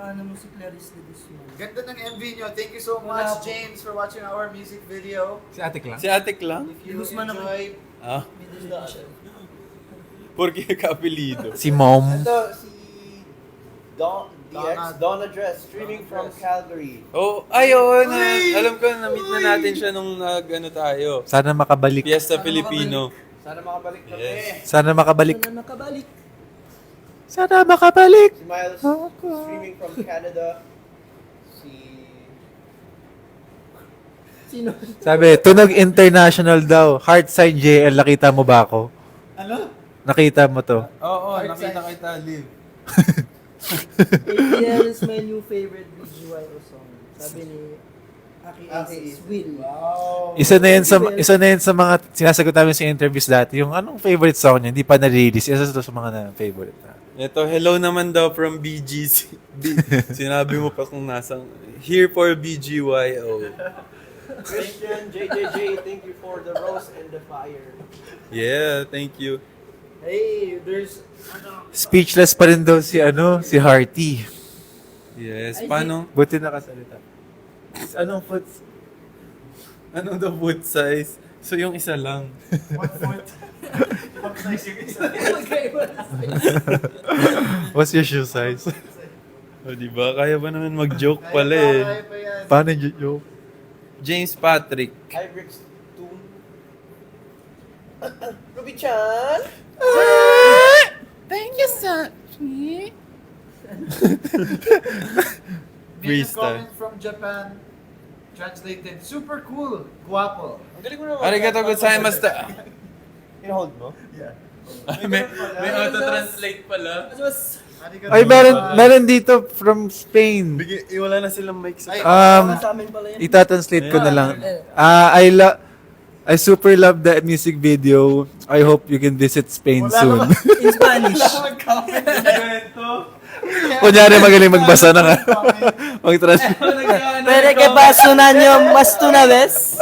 Ano mo si Clarice de Guzman?
Ganda ng MV nyo. Thank you so much, James, for watching our music video.
Si Ate Klang?
Si Ate Klang?
If you
Guzman ako.
enjoy,
Ah, porkit ka apelido.
Si Mom.
Ito, si
Donna-
Donna Dress, streaming from Calgary.
Oh, ay, oo, alam ko, na-meet na natin siya nung tayo.
Sana makabalik.
Fiesta Filipino.
Sana makabalik kami.
Yes.
Sana makabalik.
Sana nakabalik.
Sana makabalik.
Si Miles, streaming from Canada. Si...
Sino?
Sabi, Tunog International daw. Heartside JL, nakita mo ba ako?
Ano?
Nakita mo to.
Oo, nakita kita live.
ATL is my new favorite BGYO song. Sabi ni Aki Aces, Will.
Wow.
Isa na yan sa mga sinasagot namin sa interviews dati. Yung anong favorite song niya, hindi pa na-release. Isa to sa mga favorite na.
Ito, hello naman daw from BGC. Sinabi mo pa kung nasang, here for BGYO.
Christian, JJJ, thank you for the rose and the fire.
Yeah, thank you.
Hey, there's...
Speechless pa rin daw si Hearty.
Yes, paano?
Buti nakasalita. Anong foot?
Anong the foot size? So yung isa lang.
What's your shoe size?
O diba? Kaya ba naman mag-joke pala eh.
kaya pa yan.
Paano yung joke?
James Patrick.
Hybrix Toon. Ruby-chan!
Thank you, sir.
Video
Freestyle.
comment from Japan. Translated, super cool. Guwapo.
Ang galing mo naman.
Arigato gozaimasu.
In-hold mo?
May auto-translate pala.
Ay, meron dito from Spain.
Wala na silang mic sa...
Sa amin pala yan.
Ita-translate ko na lang. I super love the music video. I hope you can visit Spain soon.
In Spanish.
Kunyari magaling magbasa ng mag-translate.
Pero que paso na nyo mas una vez?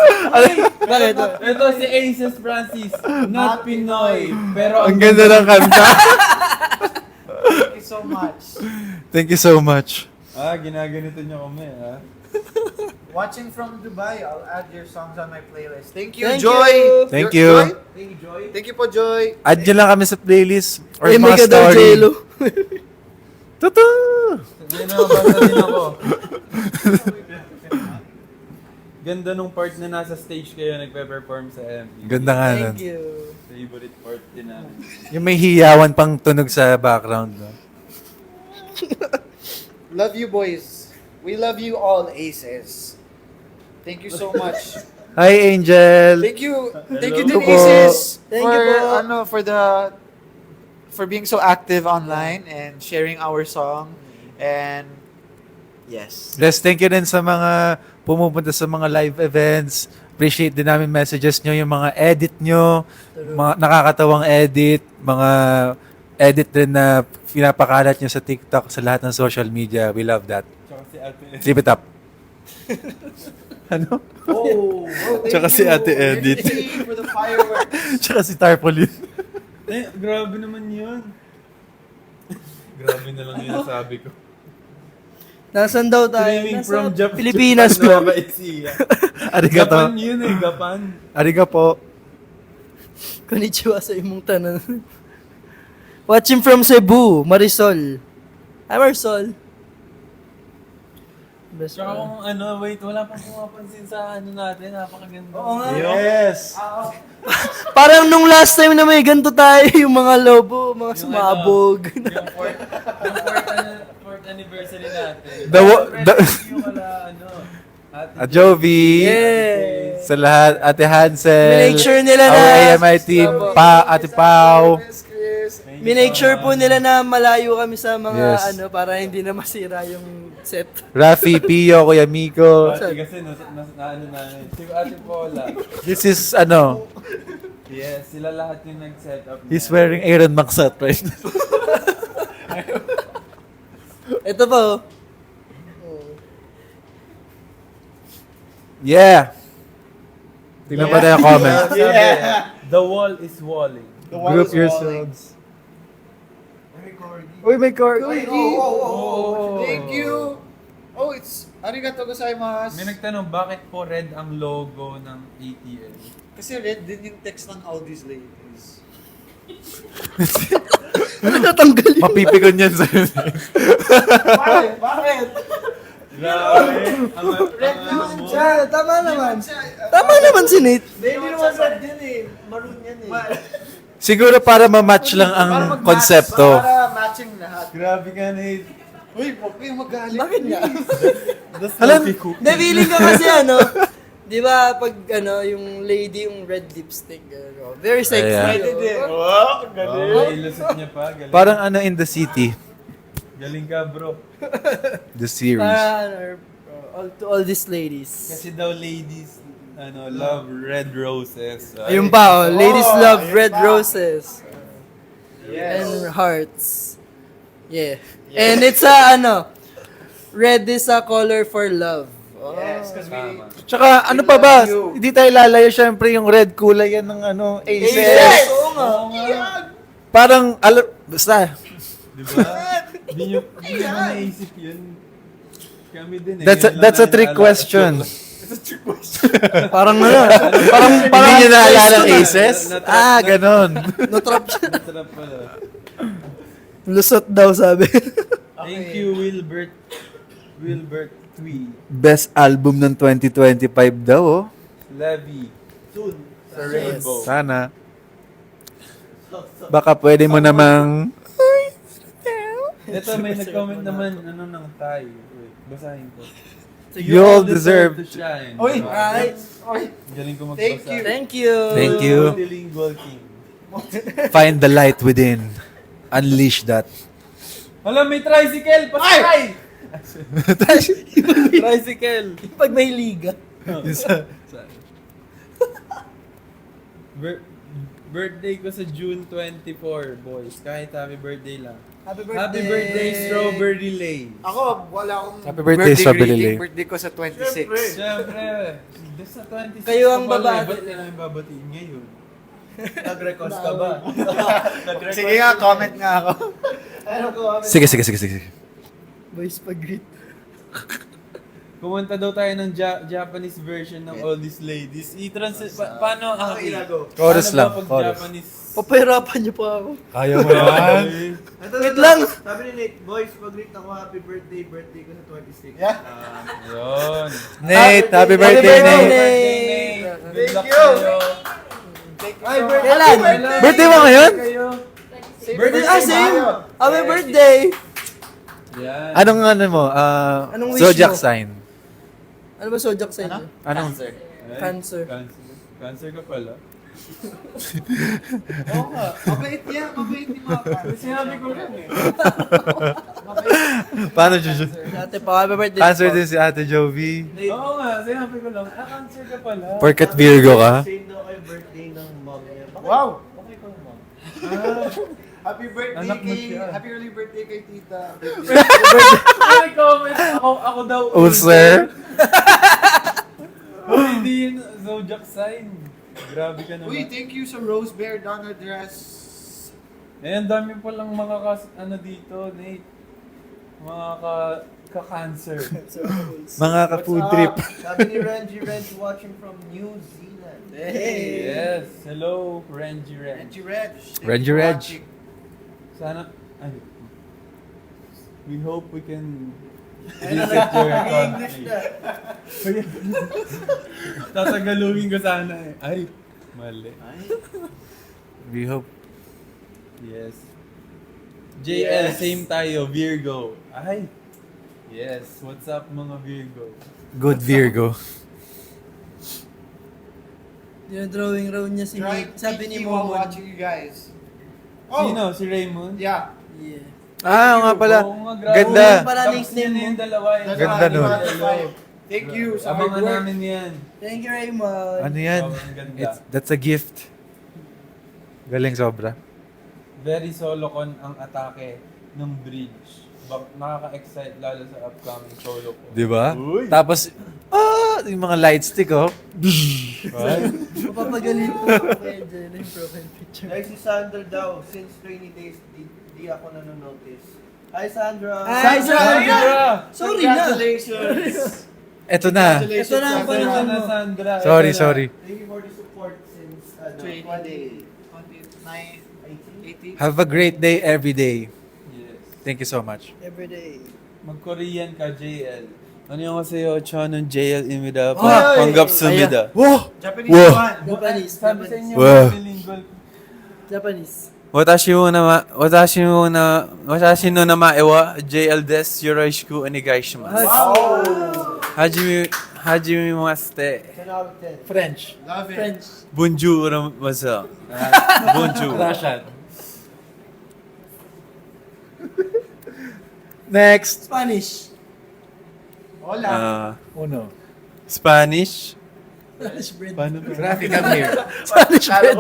Bakit?
Ito si Aces Francis, not Pinoy, pero
Ang ganda ng kanta.
Thank you so much.
Thank you so much.
Ginaganito niyo kami, ha?
Watching from Dubai, I'll add your songs on my playlist. Thank you,
Thank
Joy.
you.
Thank
Joy?
you.
Thank you, Joy.
Thank you po, Joy.
Add nyo lang kami sa playlist or
Ay, may
mga
daw,
story.
Jello.
Totoo!
Hindi na, basta din ako. Ganda nung part na nasa stage kayo nagpe-perform sa MTV.
Ganda nga nun.
Thank you.
Favorite part din namin.
Yung may hiyawan pang tunog sa background. No?
Love you, boys. We love you all, Aces. Thank you so much.
Hi, Angel!
Thank you. Thank you,
Hello
din,
po.
Aces.
Thank
for,
you po.
for being so active online and sharing our song. And yes.
Yes, thank you din sa mga pumupunta sa mga live events. Appreciate din namin messages nyo, yung mga edit nyo, mga nakakatawang edit, mga edit din na pinapakalat nyo sa TikTok, sa lahat ng social media. We love that.
Tsaka si Ate
Keep it up. Ano?
Thank
Tsaka si Ate Edit.
Thank you for the fireworks.
Tsaka si Tarpaulin.
Grabe naman yun. Grabe na lang yun sabi ko.
Nasaan daw tayo?
Streaming from Japan.
Pilipinas po.
Nueva Ecija.
Arigato.
Gapan yun eh, Gapan.
Ariga po.
Konnichiwa sa imong tanan. Watching from Cebu, Marisol. Hi, Marisol. Best
Tsaka
friend.
kung wait, wala pang pumapansin sa natin, napakaganda.
Oo nga.
Yes!
Parang nung last time na may ganito tayo, yung mga lobo, mga
Yung
sumabog.
Yung fourth anniversary natin.
Yung
kala, Ate
Jovi.
Yeah.
Sa lahat, Ate Hansel.
Minake sure nila na-
Our AMI team, Ate Pau.
Minake sure po nila na malayo kami sa mga
Yes.
para hindi na masira yung set.
Rafi, Pio, Kuya Miko.
Kasi namin. Si Ate Paula.
This is,
Yes, sila lahat yung nag-set up.
he's wearing Aaron Maxat right now.
Ito po.
Yeah! Tingnan pa tayo yung comments.
The wall is walling.
Group yourselves. Uy, may cord.
Thank you. Oh, it's arigato gozaimasu.
May nagtanong, bakit po red ang logo ng ATL?
Kasi red din yung text ng all these ladies.
Natanggal yun.
Mapipikon yan sa'yo.
Bakit? Bakit?
Grabe.
Red naman siya.
Tama naman. Tama naman si Nate.
Hindi naman red yan eh. Maroon yan eh.
Siguro para ma-match lang ang
Para mag-match,
konsepto.
Para matching lahat.
Grabe ka, Nate.
Uy, huwag kayong magalit.
Bakit nga?
Alam,
Hindi, feeling ka kasi di ba pag yung lady yung red lipstick, very sexy.
Ayan.
Wow,
Ay, lusot niya pa. Galing.
parang in the city.
Galing ka, bro.
The series.
Para to all these ladies.
Kasi daw ladies, love red roses.
Ayun pa, ladies love red roses and hearts. Yeah. And it's red is a color for love.
Yes, because we...
Tama.
Tsaka ano pa ba? Hindi tayo lalayo syempre yung red kulay yan ng Aces.
Oo nga.
Oo nga.
Parang, basta.
Di ba? Hindi nyo naisip yun. Kami din eh.
That's a trick question.
Parang
Hindi nyo naalala ang Aces? Ganon.
natrap siya.
Sarap pala.
Lusot daw sabi.
Thank you, Wilbert. Wilbert Twee.
Best album ng 2025 daw, oh.
Levy. Soon. Sa Rainbow.
Sana. Baka pwede mo namang...
Ito, may nag-comment naman, ng tayo. Wait, basahin ko.
You all deserve...
to shine.
Uy!
Diba?
Oy!
Galing ko magbasa.
Thank you.
Thank you.
Thank you.
Multilingual king.
Find the light within. Unleash that.
Hala, may tricycle! Pasakay! Tricycle!
Pag may liga.
Birthday ko sa June 24, boys. Kahit happy birthday lang.
Happy birthday!
Happy birthday, Strawberry Lay.
Ako, wala akong
Happy birthday, Strawberry
greeting.
Lay.
Birthday ko sa 26.
Siyempre, this na 26
Kayo ang
ka pala,
babati.
Ba't namin babatiin ngayon?
Nag-request ka ba?
Sige nga, comment nga ako.
Ano ko?
Sige.
Boys, pag-greet.
Kumanta daw tayo ng Japanese version ng All These Ladies. Paano ang
Ilago.
Chorus
Paano
lang,
ba pag
chorus.
Japanese?
Papahirapan niyo pa ako.
Kaya mo yan.
Wait lang.
Sabi ni Nate, boys, mag-greet ako happy birthday ko sa 26.
Yeah.
Yun.
Nate, happy birthday,
birthday,
Nate.
Nate.
Good luck
Thank you.
sa'yo.
Ay,
Kailan?
Birthday mo ngayon?
Birthday, same. Happy birthday.
Yan.
Anong mo?
Anong wish
Zodiac
mo?
sign.
Ano ba zodiac sign niyo?
Anong?
Cancer.
Cancer ka pala.
Oo nga, mabait yan, mabait ni Maka.
Sinabi ko lang eh.
Paano, Juju?
Dati pa, happy birthday.
Answer
po.
din si Ate Jovi.
Oo nga, sinabi ko lang. Cancer ka pala.
Porket Virgo ka?
Same daw kayo birthday ng mom niya. Bakit?
Wow!
Okay ko mom.
Happy birthday
Anak mo
kay,
siya.
happy early birthday kay tita.
May comment. Ako daw.
Ulcer?
Hindi yun zodiac sign. Grabe ka naman.
Uy, thank you sa Rose Bear Donna dress.
Eh, ang dami pa lang mga dito, Nate. Mga ka-cancer.
Mga ka-food trip.
Sabi ni Renji watching from New Zealand.
Hey!
Yes. Hello, Renji Ren.
Reggie Reg. Thank
Reggie
you for
Reg.
watching.
Sana, we hope we can reset your
English
country.
na.
Tatagalugin ko sana eh. Ay, mali.
We hope.
Yes. JL, same tayo, Virgo. Ay. Yes, what's up mga Virgo?
Good Virgo.
Dinodrawing round niya si
Right,
Nate. Sabi ni
while
Momon.
watching you guys.
Sino? Si Raymond?
Yeah.
Yeah.
Ah, nga pala.
Oo nga, grabe.
Ganda.
Pala
Tapos
nickname
yun na
mo.
yung dalawa. Yung
Ganda nun.
Thank you sa hard
Abangan
work.
namin yan.
Thank you, Raymond.
Ano yan?
Oh, ang ganda.
That's a gift. Galing sobra.
Very solo con ang atake ng bridge. Nakaka-excite lalo sa upcoming solo ko.
Di ba? Tapos, yung mga light stick, oh.
Mapapagaling ko kay Jen yung profile picture.
Like si Sandra daw, since 20 days, di ako nanonotice. Hi Sandra!
Hi, Sandra! Sorry na.
Congratulations!
Eto na.
Congratulations,
Ito na ang
Sandra.
panahon.
Sana, Sandra.
Sorry,
Ito na.
sorry.
Thank you for the support since
20
20
18.
Have a great day every day.
Yes.
Thank you so much.
Everyday.
Mag-Korean ka, JL. Ano yung kasayo, Chonon JL imida
Oy!
pa panggap sumida.
Wow!
Japanese
Wow.
one.
Japanese.
Sabi sa
Japanese.
inyo,
Wow.
bilingual.
Japanese.
Watashi no namae wa JL desu. Yoroshiku onegaishimasu. Hajimemashite.
10 out of 10.
French.
Love it.
French.
Bonjour, masa. Bonjour.
Russian.
Next.
Spanish.
Hola.
Uno.
Spanish.
Spanish bread.
Paano ba?
Traffic, come here.
Spanish bread.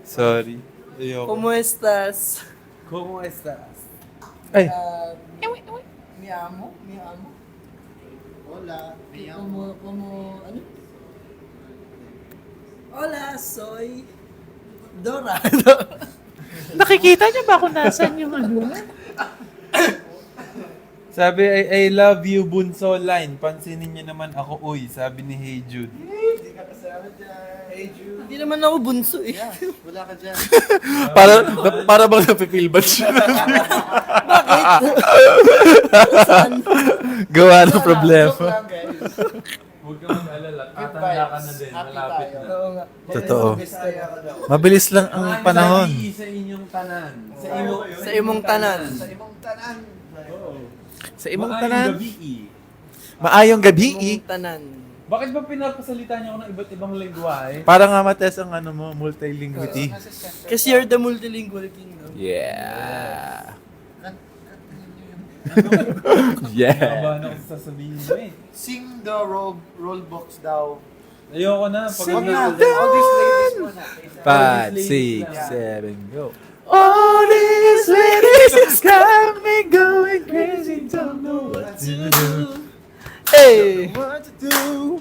Sorry. Ayoko.
¿Cómo estás?
¿Cómo estás?
Ay.
Mi amo. Mi amo.
Hola. Mia.
Como, ano? Hola, soy Dora.
Nakikita niyo ba kung nasan yung ano?
Sabi, I love you, Bunso line. Pansinin niyo naman ako, uy. Sabi ni Hey Jude.
Hindi ka kasama dyan. Hey, Jude.
Hindi naman ako bunso eh.
Yeah, wala ka dyan.
Para bang napipil ba siya?
Bakit? Saan?
Gawa ng
Joke
problema.
lang, guys.
Huwag ka mag-alala.
Good
Tatanda ka na
vibes.
din.
Happy
Malapit
tayo.
na.
Oo nga.
Totoo.
Bisaya ka daw.
Mabilis lang ang panahon.
Ang sa inyong tanan.
Sa imong tanan.
Sa ibang tanan.
Oo.
Sa imong
Maayong
tanan.
gabi,
Maayong gabi.
Imong tanan.
Bakit ba pinapasalita niyo ako ng iba't ibang lingwahe?
Para nga mates ang ano mo, multilinguality.
Kasi you're the multilingual kingdom.
Yeah.
Kabahan ako sa sasabihin mo eh.
Sing the roll books daw.
Ayoko na. Pag
Wag na. All these ladies muna.
5, 6, 7, go. All these ladies got me going crazy, don't know what to do.
Hey!
What to do?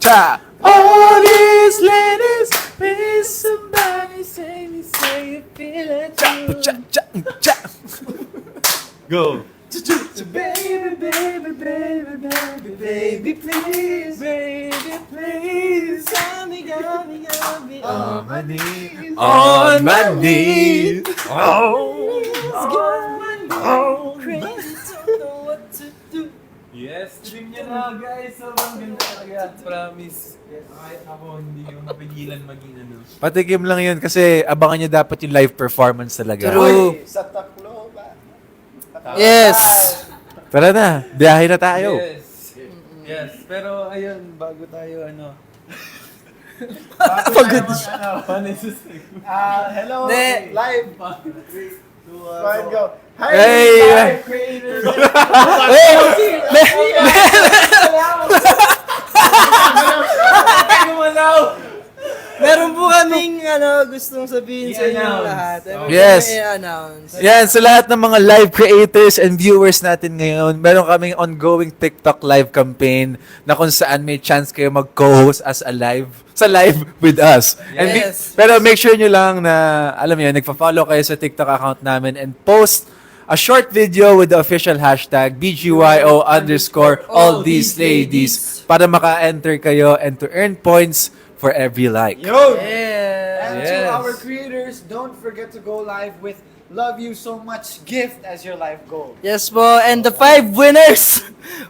Cha! All these ladies, please somebody say you feel it. Cha, cha, cha. Go. Baby, baby, baby, baby, baby, please, baby, please.
Got me.
On my knees. On my knees. Oh.
Crazy, don't know what to do.
Yes, stream niya na guys. Sobrang ganda talaga. Promise. Kahit ako hindi ko mapigilan maging ano.
Patikim lang yun kasi abangan nyo dapat yung live performance talaga.
True.
Sa Tacloban.
Yes!
Tara na, biyahe na tayo.
Yes. Yes. Pero ayun, bago tayo ano.
Pagod
Paano yung susunod?
Hello.
Ne.
Live. Go ahead, go.
Hey!
live creators.
Meron po kaming gustong sabihin sa inyo
I-announce.
lahat.
Yes.
I-announce.
Yan, sa lahat ng mga live creators and viewers natin ngayon, meron kaming ongoing TikTok live campaign na kung saan may chance kayo mag-co-host as a live with us. And
Yes.
pero make sure nyo lang na, alam mo yun, nagpa-follow kayo sa TikTok account namin and post a short video with the official hashtag BGYO _ all these ladies para maka-enter kayo and to earn points for every like.
Yo.
Yeah.
And
Yes.
to our creators, don't forget to go live with Love You So Much gift as your live goal.
Yes po, and the 5 winners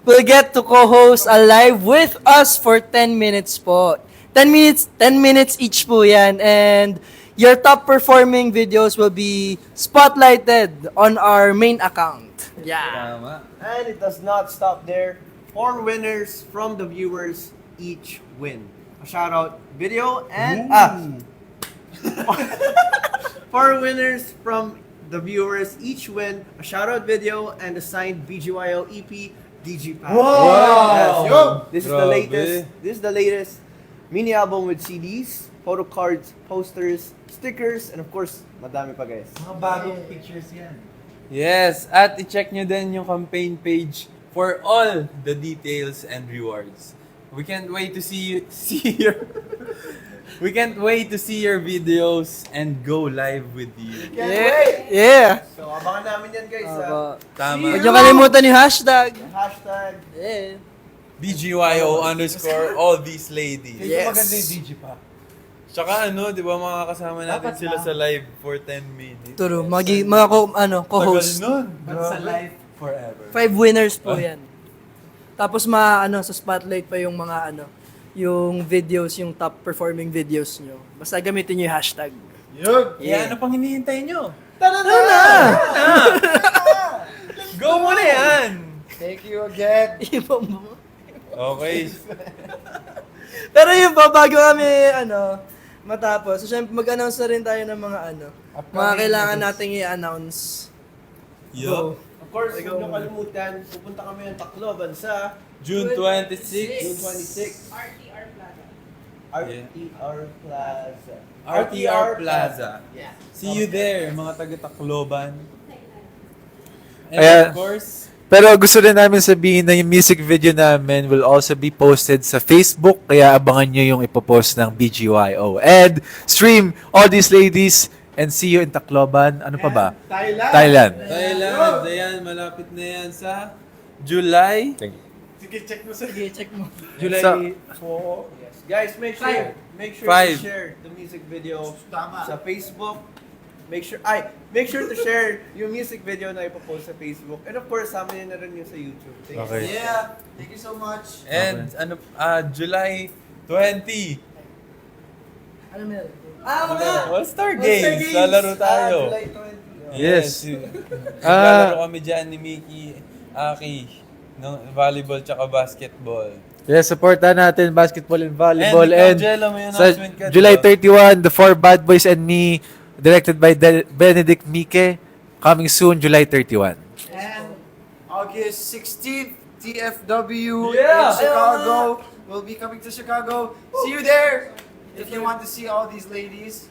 will get to co-host a live with us for 10 minutes po. 10 minutes each po yan. And your top performing videos will be spotlighted on our main account. Yeah.
Tama.
And it does not stop there. 4 winners from the viewers each win. A shout out video and 4 winners from the viewers each win a shout out video and a signed BGYO EP DigiPack.
Wow!
Yes.
Yo!
This is
Grabe.
the latest mini album with CDs, photo cards, posters, stickers, and of course, madami pa guys.
Mga bagong pictures yan.
Yes, at i-check nyo din yung campaign page for all the details and rewards. We can't wait to see We can't wait to see your videos and go live with you.
Can't
Yeah.
wait!
Yeah.
So, abangan namin yan guys.
Aba.
Tama.
Huwag niyo kalimutan yung hashtag.
Hashtag.
Yeah.
BGYO _ all these ladies.
Yes.
Maganda yung Digipap.
Tsaka ano, di ba makakasama natin
Dapat
sila
lang.
sa live for 10 minutes.
Turo, mga co-host.
Tagal nun.
But sa life, forever.
5 winners po yan. Tapos sa spotlight pa yung mga yung videos, yung top performing videos nyo. Basta gamitin nyo yung hashtag.
Yun!
Yeah, ano pang hinihintay nyo?
Tara na!
Go muna yan!
Thank you again.
Okay.
Pero yun po, bago kami matapos, so syempre mag-announce na rin tayo ng mga mga kailangan nating i-announce.
Yo.
Of course, huwag niyo kalimutan, pupunta kami ng Tacloban sa
June 26.
June 26.
RTR Plaza.
RTR Plaza.
RTR Plaza.
Yeah.
See you there, mga taga-Tacloban. And
Ayan.
of course,
Pero gusto rin namin sabihin na yung music video namin will also be posted sa Facebook, kaya abangan nyo yung ipopost ng BGYO. And stream all these ladies and see you in Tacloban. Ano pa ba?
Thailand.
Thailand.
Thailand, ayan, malapit na yan sa July.
Sige, check mo sa
Sige, check mo.
July
So-
4.
Yes. Guys, make sure
Five.
to share the music video
Tama.
sa Facebook. Make sure to share yung music video na ipopost sa Facebook. And of course, sama niyo na rin yung sa YouTube. Thank you.
Okay.
Yeah. Thank you so much.
And July 20.
Ano meron?
All-Star Games. Lalaro tayo.
July 20.
Yes.
Lalaro kami dyan ni Mickey, Aki, ng volleyball tsaka basketball.
Yes, supportan natin basketball and volleyball.
And ikaw, Jello, may
sa
announcement ka,
July
diba?
31, The Four Bad Boys and Me, directed by Benedict Mike, coming soon, July 31.
And August 16th, TFW
Yeah!
in Chicago. We'll be coming to Chicago. See you there! If you want to see all these ladies.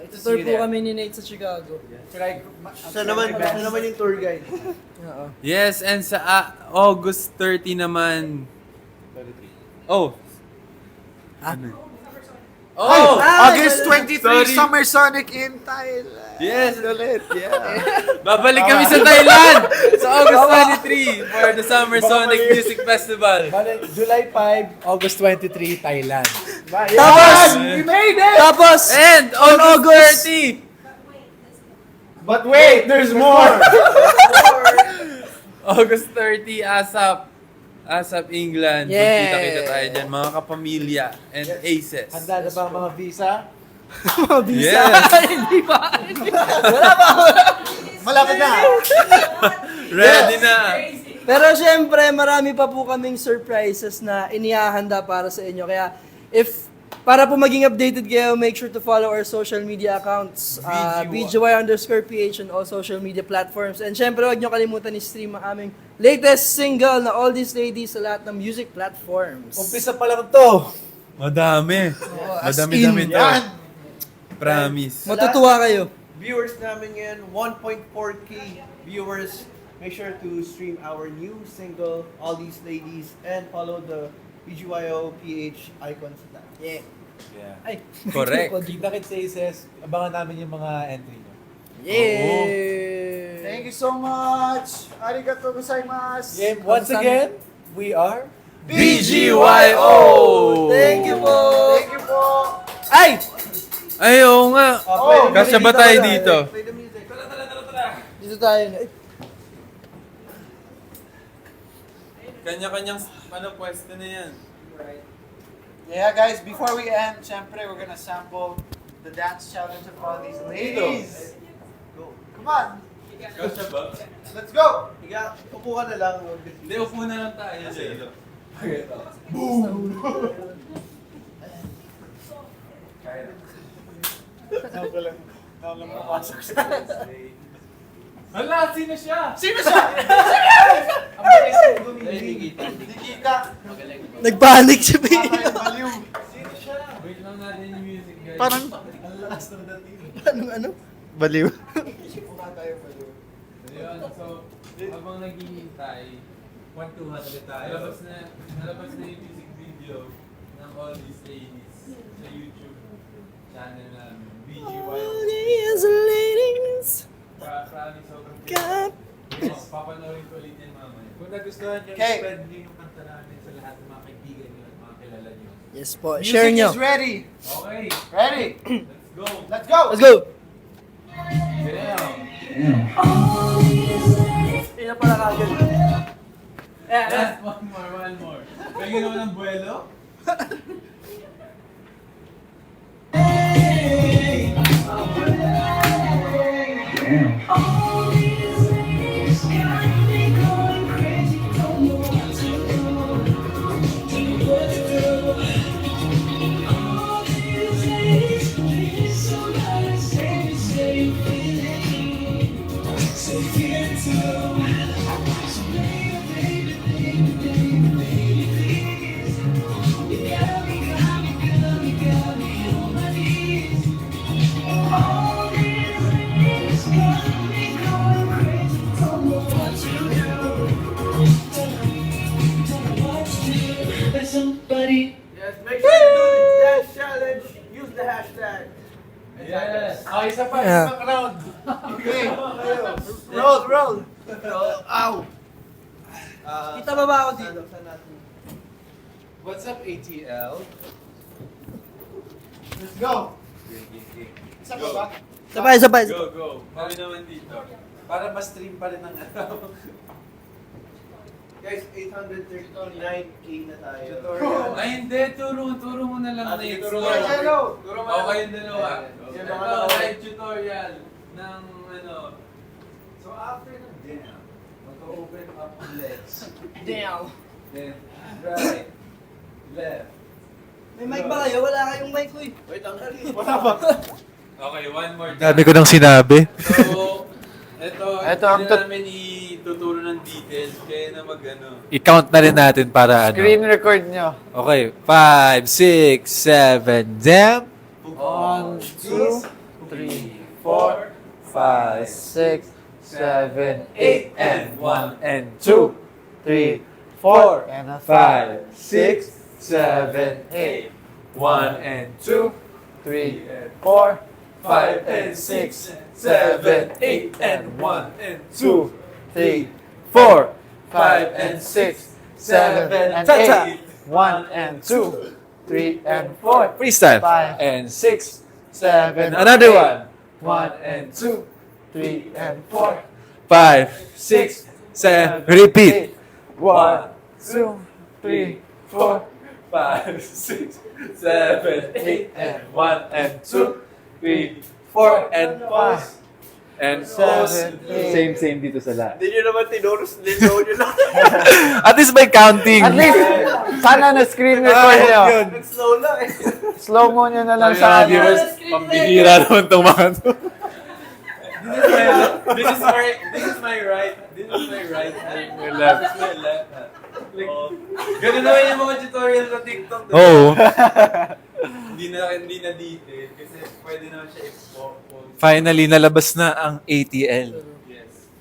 Tutor po kami ni Nate sa Chicago.
Siya naman yung tour guide.
Oo.
Yes, and sa August 30 naman. Oh. Ano? Oh!
August 23,
Sorry.
Summer Sonic in Thailand.
Yes!
Ulit, yeah.
Babalik kami sa Thailand sa August 23 for the Summer Sonic Music Festival.
July 5, August 23, Thailand.
Tapos,
We made it!
tapos,
And on August 30,
But wait, there's more!
August 30, ASAP England.
Yeah.
Magkita-kita tayo dyan, mga kapamilya and aces.
Handa na ba ang mga visa?
Yes!
hindi pa.
Malapit na!
Ready na!
Pero syempre, marami pa po kaming surprises na inihahanda para sa inyo. Kaya, para po maging updated kayo, make sure to follow our social media accounts. BGY_PH on all social media platforms. And syempre, huwag nyo kalimutan i-stream ang aming latest single na All These Ladies sa lahat ng music platforms.
Umpisa pa lang to.
Madami. Madami-dami to. Promise.
Matutuwa kayo.
Viewers namin ngayon, 1.4k viewers. Make sure to stream our new single, All These Ladies, and follow the BGYO PH icons sa taas.
Yeah.
Yeah.
Ay.
Correct.
Kita kit sa Aces, abangan namin yung mga entry nyo.
Yeah.
Thank you so much! Arigato gozaimasu!
Yeah, once again, we are
BGYO!
Thank you po.
Thank you po!
Ay!
Ay, oo nga.
Oh,
Kasya ba tayo dito?
Play the music.
Dito tayo. Ay,
Kanya-kanyang pwesto na yan.
Yeah guys, before we end, syempre we're gonna sample the dance challenge of all these ladies.
Go.
Come on!
Kasya ba?
Let's go!
Higa, upo ka na lang.
Hindi, upo na lang tayo. Jello. Hala, sino siya?
Sino siya?
Hindi
Hindi ka!
nagpanik si Pete.
Baliw!
Sino siya? Wait lang natin yung music, guys.
Parang...
Ano?
Baliw.
Ayun, so, habang naghihintay,
1-2 ulit tayo.
nalabas na yung music video ng All These Ladies sa YouTube channel namin, BGYO.
Ladies.
Promise, sobrang
God.
yes, papanoorin ko ulit yan mamaya.
Kung nagustuhan nyo,
Okay.
spread nyo yung kanta namin sa lahat ng mga kaibigan nyo at mga kilala nyo.
Yes po, share
Music
nyo.
is ready!
Okay,
Ready!
let's go!
Let's go!
Let's go!
Damn!
Ina pala kagad.
Last one more. Kaya ginawa ng buwelo?
Yes, make sure to do the dance challenge. Use the hashtag.
Yes!
Okay, isa pa,
Yeah.
isang round.
Okay! Roll!
Ow!
Kita ba ba ako dito?
Saan natin?
What's up, ATL?
Let's go! Isa pa ba?
Sabay, sabay.
Go! Kami naman dito.
Para ma-stream pa rin ng ano.
Guys, 839k na tayo.
Tutorial.
Ay, hindi. Turo mo na lang
Sige,
next.
turo mo.
Hello!
Turo mo.
O, kayong dalawa.
Yan,
Ito,
mga
live tutorial ng ano.
So after ng dinner, mag-open up ang legs.
Damn.
Then, right.
Left.
May mic ba kayo? Wala kayong mic, uy.
Wait lang.
Okay, one more time.
Dami ko nang sinabi.
So, ito
ang
hindi namin ituturo ng details. Kaya na mag-ano.
I-count na rin natin para ano.
Screen record nyo.
Okay, 5, 6, 7, damn.
1, 2, 3, 4, 5, 6, 7, 8, and 1, and 2, 3, 4, and a 5, 6, 7, 8, 1, and 2, 3, and 4, 5, and 6, 7, 8, and 1, and 2, 3, 4, 5, and 6, 7, and 8, 1, and 2, 3, and 4,
Freestyle.
5, and 6, 7,
Another one.
1, and 2, 3, and 4,
5, 6, 7, repeat.
1, 2, 3, 4,
5, 6, 7,
8, and 1, and 2, 3, 4, and 5,
And
7, 8.
Same dito sa lahat.
Hindi nyo naman tinurus din nyo lang.
At least by counting.
At least, sana na screen record nyo.
Nag-slow lang eh.
Slow mo nyo na lang
Sabi
sa
nga,
ano.
viewers, pambihira naman itong mga to.
This is my right. This is my right. My left. This is my left. Oh. Ganun naman yung mga tutorial sa TikTok. Diba?
Oo.
Hindi na detail. Kasi pwede naman siya i-pause.
Finally, nalabas na ang ATL.
Yes.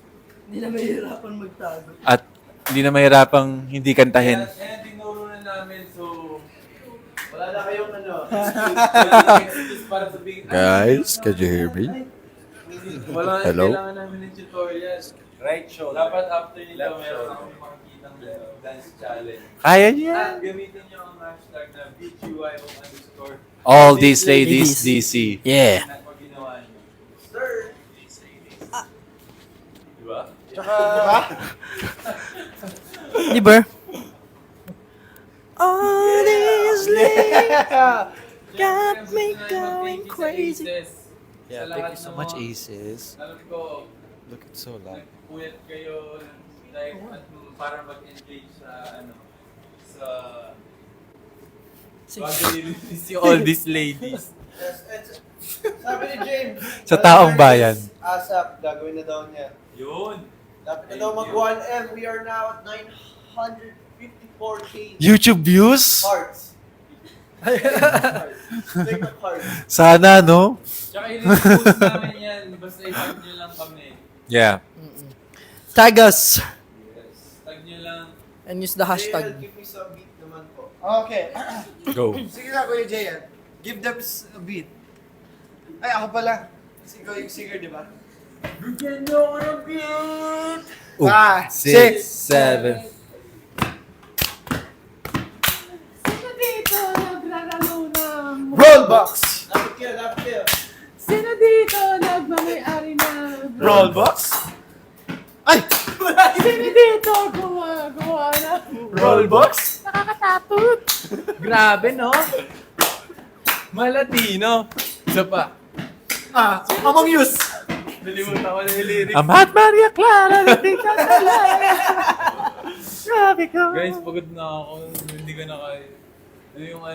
Hindi na mahihirapan magtago.
At hindi na mahirapang hindi kantahin.
Kaya tinuro na namin, so
Wala na kayong ano.
excuse para sabihin,
Guys, can you hear me?
wala na
Hello?
kailangan namin ng tutorial. Right shoulder. Dapat after nito, meron akong makikitang dance challenge.
Kaya niya.
At gamitin nyo ang hashtag na BGYO_.
All these ladies, DC. Yeah.
Na pag ginawa nyo. Sir! Diba?
Di ba? All these got me going crazy.
Yeah, thank you so much, Aces.
Alam ko,
Look, it's so loud.
nagpuyat kayo like, at para mag-engage sa ano, sa pag-release yung all these ladies.
Sabi ni James.
Sa taong bayan.
ASAP, gagawin na daw niya.
Yun!
Dapat na daw mag 1M. We are now at 954K
YouTube views?
hearts. Take the hearts.
Sana, no?
Tsaka i-post namin yan, basta i-tag nyo lang kami.
Yeah.
Tag us
Yes. Tag nyo lang.
and use the
JL,
hashtag.
give me some beat naman po.
Okay.
Go.
Sige nga, Kuya JL. Give them a beat. Ay, ako pala. Kasi ikaw yung singer, di ba?
Bigyan nyo ako ng beat!
5,
6, 7.
Sino dito naglalaro ng...
Rollbox!
Dapat kayo.
Sino dito nagmamay-ari ng...
Rollbox? Ay!
Sino dito gumawa ng...
Rollbox?
Nakakatakot!
Grabe, no? Malatino. Isa pa.
Among Use!
Nalimutan ko na yung lyrics.
Amat Maria Clara, nating
Grabe ko!
Guys, pagod na ako. Hindi ko na kaya. Yung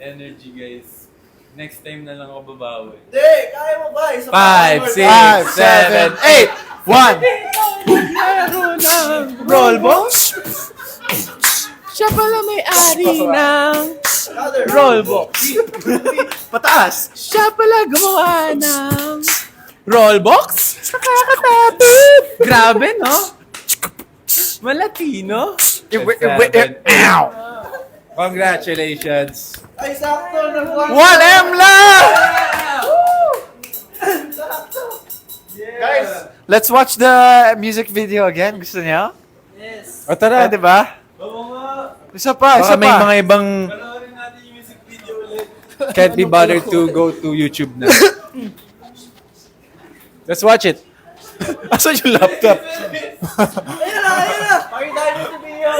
energy, guys. Next time na lang ako babawi.
Hindi! Kaya mo ba? Isa pa.
5, 6, 7, 8. 1.
Naglaro ng...
Rollbox?
Siya pala may-ari ng...
Another.
Rollbox.
Pataas!
Siya pala gumawa ng...
Rollbox?
Nakakatakot!
Grabe, no? Malatino?
Ow! Congratulations.
Ay, sakto! Nag
1M lang!
Guys, let's watch the music video again. Gusto niyo?
Yes.
O tara.
Pwede ba?
Oo nga.
Isa pa,
Baka
isa
may
pa.
mga ibang
Panoorin natin yung music video ulit.
can't be bothered to go to YouTube na. Let's watch it. Asan yung laptop?
Ayun na! Pakita nyo si Bio!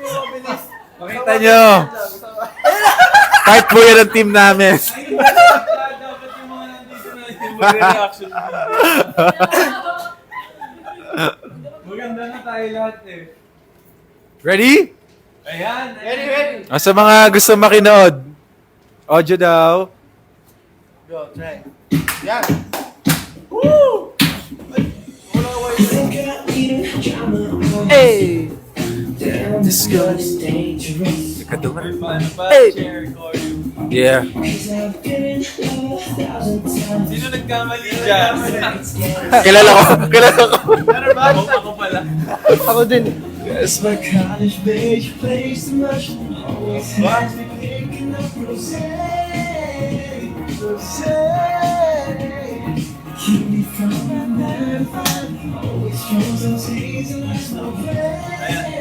Mabilis!
Makita nyo. Part po yan ng team namin.
Dapat yung mga nandito na yung mag-reaction video. Maganda na tayo lahat eh.
Ready?
Ayan.
Sa mga gusto makinood, audio daw.
Go, try.
Yan.
Hey!
Paano pa?
Hey!
Share ko yung...
Yeah.
Sino nagkamali dyan?
Kilala ko.
Ano ba? Ako pala.
Ako din.
Ayan.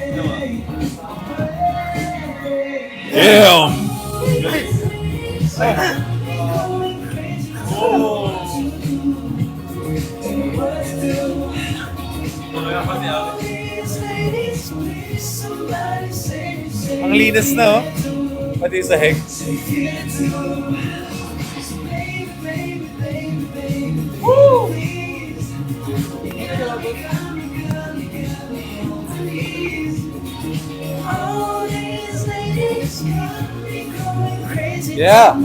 Ito mo.
Damn!
Oh! Kaya pa niya ako.
Ang linas na, oh. Pati sa heg. Yeah.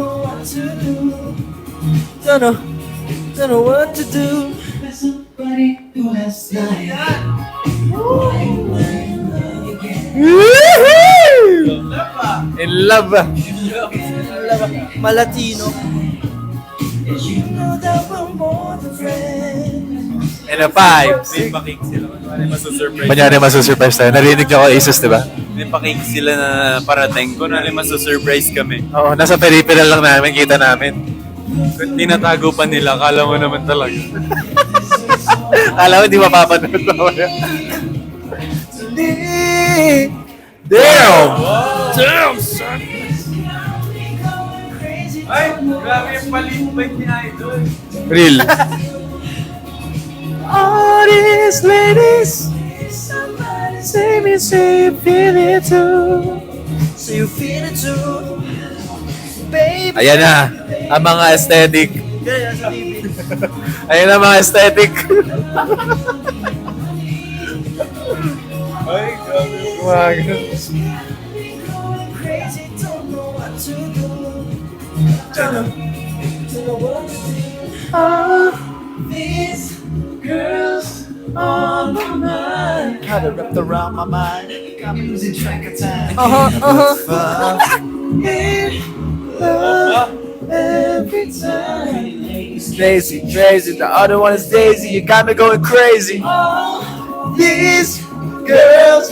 Don't know what to do.
In love.
Malatino.
And a 5.
May pakik sila. Ano masusurprise?
Kunyari masusurprise tayo. Narinig niyo ako Asus, di ba?
May pakik sila na parating. Kung ano masusurprise kami.
Oo, nasa peripheral lang namin, kita namin.
Kung tinatago pa nila, kala mo naman talaga.
Alam mo, di mapapanood mamaya. Damn!
Damn, son! Ay, grabe yung palipay ni Idol.
Real.
All these ladies, say me, say you feel it too.
So you feel it too. Baby.
Ayan na, ang mga aesthetic.
Kaya sa TV.
Ayan na mga aesthetic.
Ay, grabe.
Wag.
How to wrap around my mind. Got me losing track of time.
Every time. Daisy, crazy. The other one is Daisy. You got me going crazy. These girls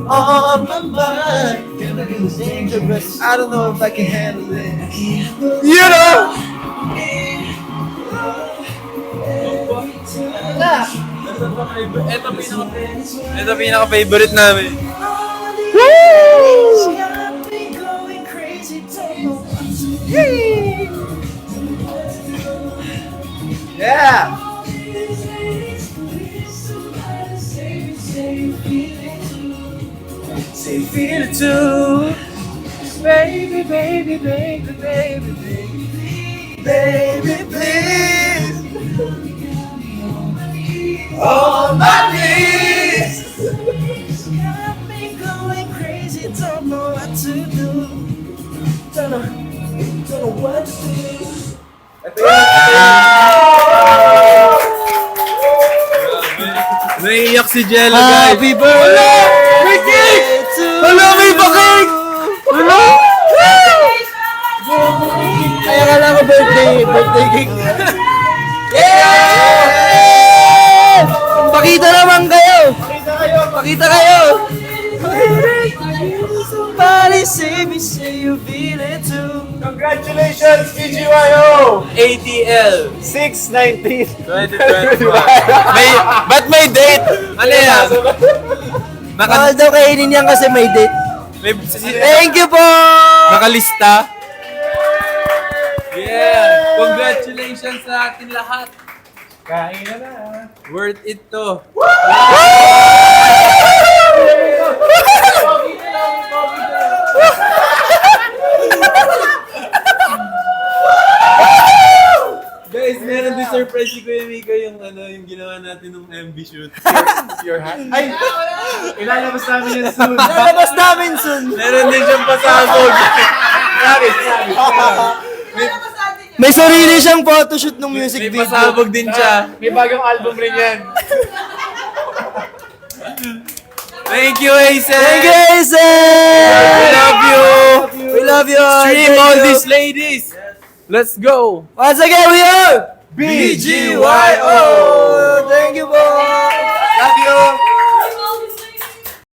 on my mind.
Dangerous. I don't know if I can handle it.
You know.
Ito pinaka-favorite namin.
Yeah.
Say you feel it too. Baby, baby, baby, baby, baby. Baby, please. On my knees. Got me going crazy, don't know what to do. Don't know what to do.
Naiiyak si Jello, guys.
Happy birthday!
May cake!
Wala, may bakit! Wala! Kaya ka lang ako birthday cake. Yeah! Pakita naman kayo! Pakita kayo! Somebody save me, say you feel it too.
Congratulations, PGYO!
ATL
619.
2021. Ba't may date? Ano yan?
Mahal daw kainin yan kasi may date. Thank you po!
Nakalista? Yeah! Congratulations sa atin lahat.
Kain na.
Worth it to. Guys, meron din sa na-surprise si Kuya Mika yung yung ginawa natin ng MB shoot.
Your hat? Ay! Ilalabas namin yan soon.
Lalabas namin soon.
Meron din siyang pasabog.
May sarili siyang photoshoot ng music
May
video.
pasabog din siya.
May bagong album rin yan.
Thank you, Aisen!
Thank you, Aisen!
We love you!
We love you all.
Stream
Thank
all
you.
these ladies! Let's go!
Once again, we are
BGYO!